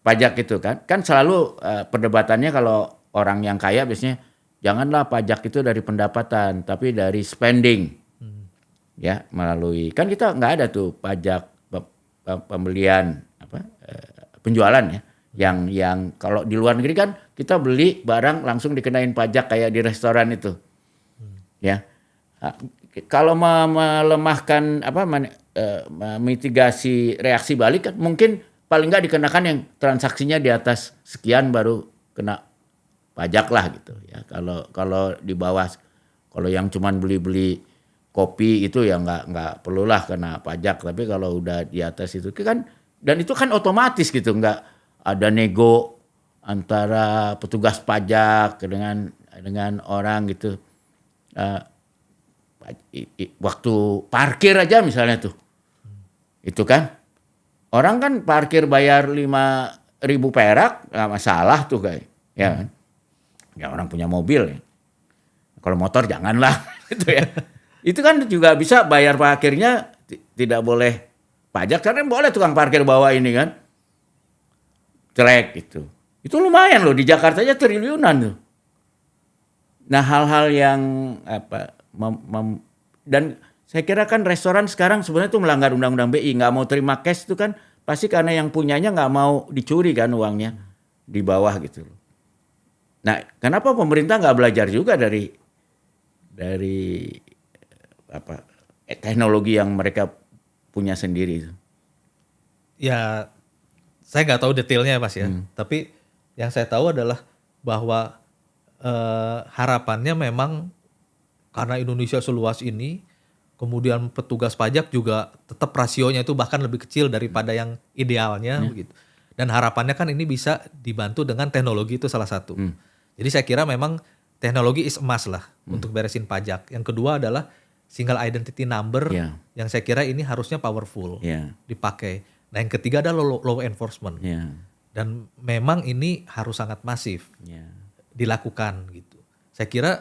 pajak itu kan. Kan selalu perdebatannya kalau orang yang kaya biasanya janganlah pajak itu dari pendapatan tapi dari spending. Ya, melalui kan kita nggak ada tuh pajak pembelian penjualan ya. Yang kalau di luar negeri kan kita beli barang langsung dikenain pajak kayak di restoran itu. Ya. Kalau melemahkan mitigasi reaksi balik kan mungkin paling nggak dikenakan yang transaksinya di atas sekian baru kena pajak lah gitu ya. Kalau di bawah, kalau yang cuman beli kopi itu ya nggak perlulah kena pajak. Tapi kalau udah di atas itu kan, dan itu kan otomatis gitu, nggak ada nego antara petugas pajak dengan orang gitu. Waktu parkir aja misalnya tuh, itu kan orang kan parkir bayar 5.000 perak nggak masalah tuh kayak, ya kan? Ya orang punya mobil ya. Kalau motor janganlah gitu ya. Itu kan juga bisa bayar parkirnya tidak boleh pajak karena boleh tukang parkir bawah ini kan. Trek itu. Itu lumayan loh, di Jakarta aja triliunan tuh. Nah, hal-hal yang dan saya kira kan restoran sekarang sebenarnya itu melanggar undang-undang BI, nggak mau terima cash itu kan pasti karena yang punyanya nggak mau dicuri kan uangnya di bawah gitu loh. Nah, kenapa pemerintah nggak belajar juga dari teknologi yang mereka punya sendiri itu? Ya, saya nggak tahu detailnya Mas ya. Tapi yang saya tahu adalah bahwa harapannya memang karena Indonesia seluas ini, kemudian petugas pajak juga tetap rasionya itu bahkan lebih kecil daripada yang idealnya begitu. Dan harapannya kan ini bisa dibantu dengan teknologi, itu salah satu. Jadi saya kira memang teknologi is emas lah untuk beresin pajak. Yang kedua adalah single identity number yang saya kira ini harusnya powerful dipakai. Nah yang ketiga adalah law enforcement. Dan memang ini harus sangat masif dilakukan gitu. Saya kira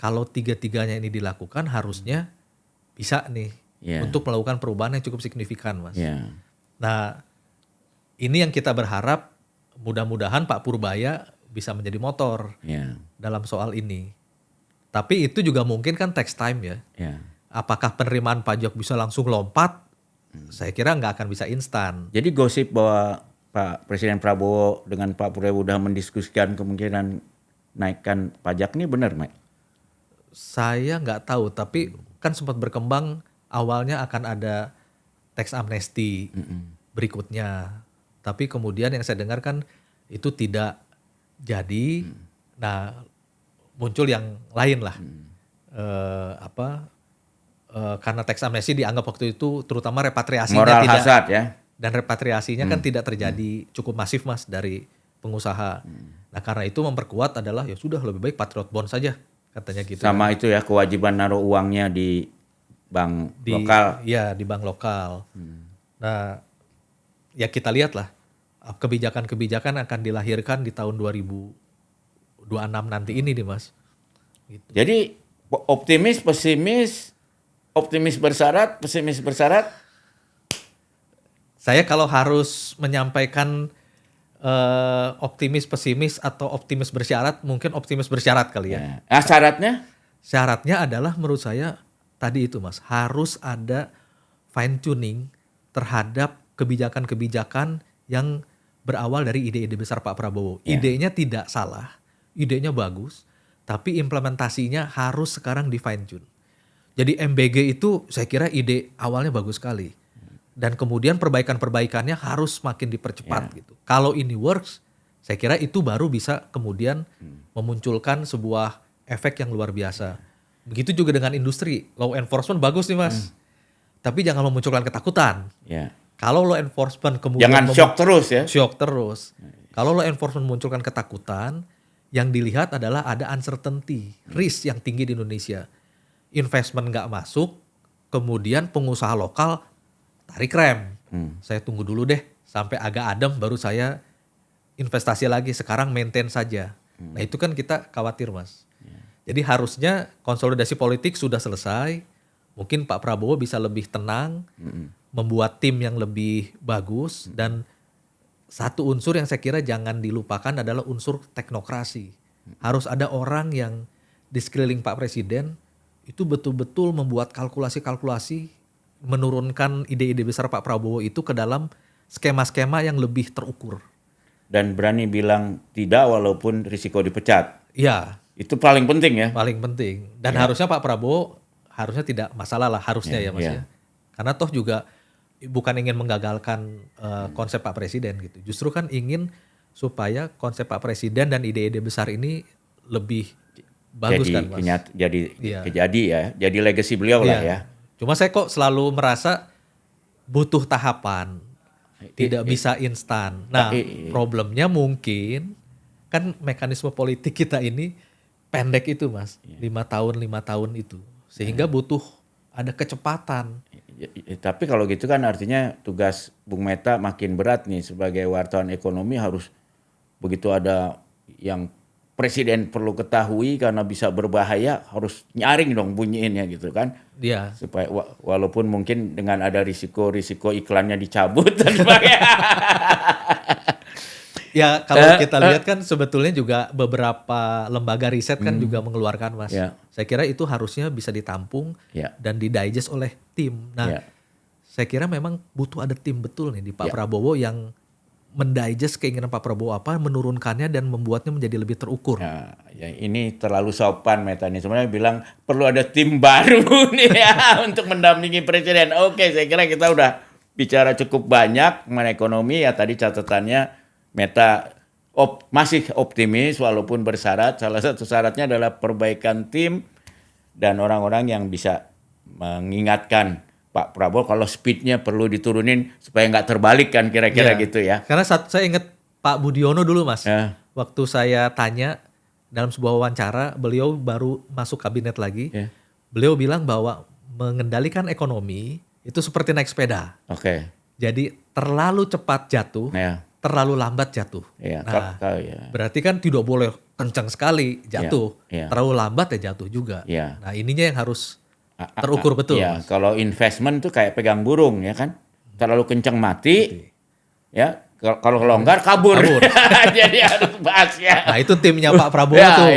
kalau tiga-tiganya ini dilakukan harusnya bisa nih untuk melakukan perubahan yang cukup signifikan Mas. Nah ini yang kita berharap mudah-mudahan Pak Purbaya bisa menjadi motor dalam soal ini. Tapi itu juga mungkin kan takes time ya. Apakah penerimaan pajak bisa langsung lompat? Saya kira nggak akan bisa instan. Jadi gosip bahwa Pak Presiden Prabowo dengan Pak Purbaya sudah mendiskusikan kemungkinan naikkan pajak ini benar, Mike? Saya nggak tahu, tapi kan sempat berkembang awalnya akan ada tax amnesty berikutnya. Tapi kemudian yang saya dengar kan itu tidak jadi. Nah muncul yang lain lah. Karena tax amnesty dianggap waktu itu terutama repatriasinya moral tidak hazard ya. Dan repatriasinya kan tidak terjadi cukup masif Mas dari pengusaha. Nah karena itu memperkuat adalah ya sudah lebih baik Patriot Bond saja katanya gitu. Sama kan. Itu ya kewajiban naruh uangnya di bank lokal. Iya di bank lokal. Nah ya kita lihatlah kebijakan-kebijakan akan dilahirkan di tahun 2026 nanti ini nih Mas. Gitu. Jadi optimis, pesimis, optimis bersyarat, pesimis bersyarat. Saya kalau harus menyampaikan optimis pesimis atau optimis bersyarat, mungkin optimis bersyarat kali ya. Syaratnya? Syaratnya adalah menurut saya tadi itu Mas, harus ada fine tuning terhadap kebijakan-kebijakan yang berawal dari ide-ide besar Pak Prabowo. Idenya tidak salah, idenya bagus, tapi implementasinya harus sekarang di fine tune. Jadi MBG itu saya kira ide awalnya bagus sekali. Dan kemudian perbaikan-perbaikannya harus makin dipercepat gitu. Kalau ini works, saya kira itu baru bisa kemudian memunculkan sebuah efek yang luar biasa. Begitu juga dengan industri. Law enforcement bagus nih Mas. Tapi jangan memunculkan ketakutan. Kalau law enforcement kemudian jangan shock terus ya. Shock terus. Kalau law enforcement memunculkan ketakutan, yang dilihat adalah ada uncertainty, risk yang tinggi di Indonesia. Investment nggak masuk, kemudian pengusaha lokal tarik rem. Saya tunggu dulu deh sampai agak adem baru saya investasi lagi. Sekarang maintain saja. Nah itu kan kita khawatir Mas. Jadi harusnya konsolidasi politik sudah selesai. Mungkin Pak Prabowo bisa lebih tenang, membuat tim yang lebih bagus. Dan satu unsur yang saya kira jangan dilupakan adalah unsur teknokrasi. Harus ada orang yang di sekeliling Pak Presiden itu betul-betul membuat kalkulasi-kalkulasi, menurunkan ide-ide besar Pak Prabowo itu ke dalam skema-skema yang lebih terukur. Dan berani bilang tidak walaupun risiko dipecat. Iya. Itu paling penting ya. Paling penting. Dan harusnya Pak Prabowo harusnya tidak masalah lah, harusnya ya Mas ya. Karena toh juga bukan ingin menggagalkan konsep Pak Presiden gitu. Justru kan ingin supaya konsep Pak Presiden dan ide-ide besar ini lebih bagus kan Mas. Jadi legacy beliau lah ya. Cuma saya kok selalu merasa butuh tahapan, tidak bisa instan. Nah problemnya mungkin kan mekanisme politik kita ini pendek itu Mas, 5 tahun itu. Sehingga butuh ada kecepatan. Tapi kalau gitu kan artinya tugas Bung Meta makin berat nih sebagai wartawan ekonomi, harus begitu ada yang presiden perlu ketahui karena bisa berbahaya, harus nyaring dong bunyiinnya gitu kan. Iya. Supaya walaupun mungkin dengan ada risiko iklannya dicabut dan sebagainya. Ya kalau kita lihat kan sebetulnya juga beberapa lembaga riset kan juga mengeluarkan Mas. Ya. Saya kira itu harusnya bisa ditampung Ya. dan didigest oleh tim. Nah, Ya. saya kira memang butuh ada tim betul nih di Pak Ya. Prabowo yang mendigest keinginan Pak Prabowo apa, menurunkannya dan membuatnya menjadi lebih terukur. Nah, ya ini terlalu sopan Meta ini. Sebenarnya bilang perlu ada tim baru nih ya untuk mendampingi presiden. Oke, saya kira kita udah bicara cukup banyak mengenai ekonomi ya. Tadi catatannya Meta masih optimis walaupun bersyarat. Salah satu syaratnya adalah perbaikan tim dan orang-orang yang bisa mengingatkan Pak Prabowo kalau speednya perlu diturunin supaya nggak terbalik kan kira-kira gitu ya. Karena saya ingat Pak Budiono dulu Mas. Ya. Waktu saya tanya dalam sebuah wawancara, beliau baru masuk kabinet lagi. Ya. Beliau bilang bahwa mengendalikan ekonomi itu seperti naik sepeda. Oke. Jadi terlalu cepat jatuh, Ya. terlalu lambat jatuh. Ya, Nah, ya. berarti kan tidak boleh kencang sekali jatuh. Ya. Terlalu lambat ya jatuh juga. Ya. Nah ininya yang harus terukur betul. Ya, Mas. kalau investment tuh kayak pegang burung ya kan. Terlalu kencang mati. Ya, kalau longgar kabur. Jadi harus bahas ya. Nah itu timnya Pak Prabowo tuh.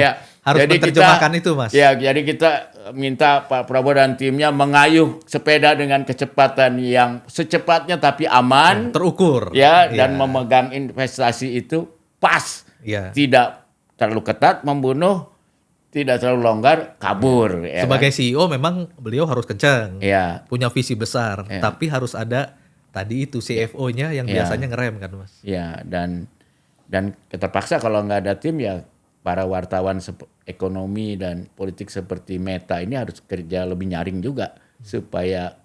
Harus Jadi menerjemahkan itu Mas. Ya, jadi kita minta Pak Prabowo dan timnya mengayuh sepeda dengan kecepatan yang secepatnya tapi aman. Terukur. Ya, dan memegang investasi itu pas. Ya. Tidak terlalu ketat membunuh, tidak terlalu longgar kabur. Ya Sebagai kan? CEO memang beliau harus kencang. Ya. Punya visi besar. Ya. Tapi harus ada tadi itu CFO-nya yang Ya. biasanya ngerem kan Mas. Ya, dan terpaksa kalau nggak ada tim ya para wartawan ekonomi dan politik seperti Meta ini harus kerja lebih nyaring juga supaya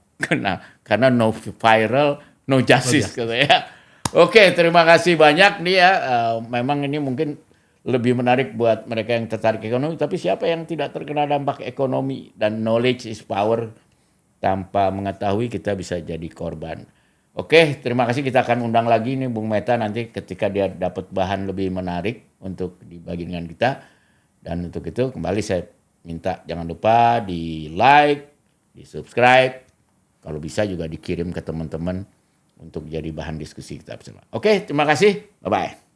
karena no viral, no justice gitu ya. Oke, terima kasih banyak nih ya. Memang ini mungkin lebih menarik buat mereka yang tertarik ekonomi, tapi siapa yang tidak terkena dampak ekonomi dan knowledge is power, tanpa mengetahui kita bisa jadi korban. Oke, terima kasih, kita akan undang lagi nih Bung Meta nanti ketika dia dapat bahan lebih menarik untuk dibagi dengan kita. Dan untuk itu kembali saya minta jangan lupa di like, di subscribe, kalau bisa juga dikirim ke teman-teman untuk jadi bahan diskusi kita bersama. Oke, terima kasih, bye-bye.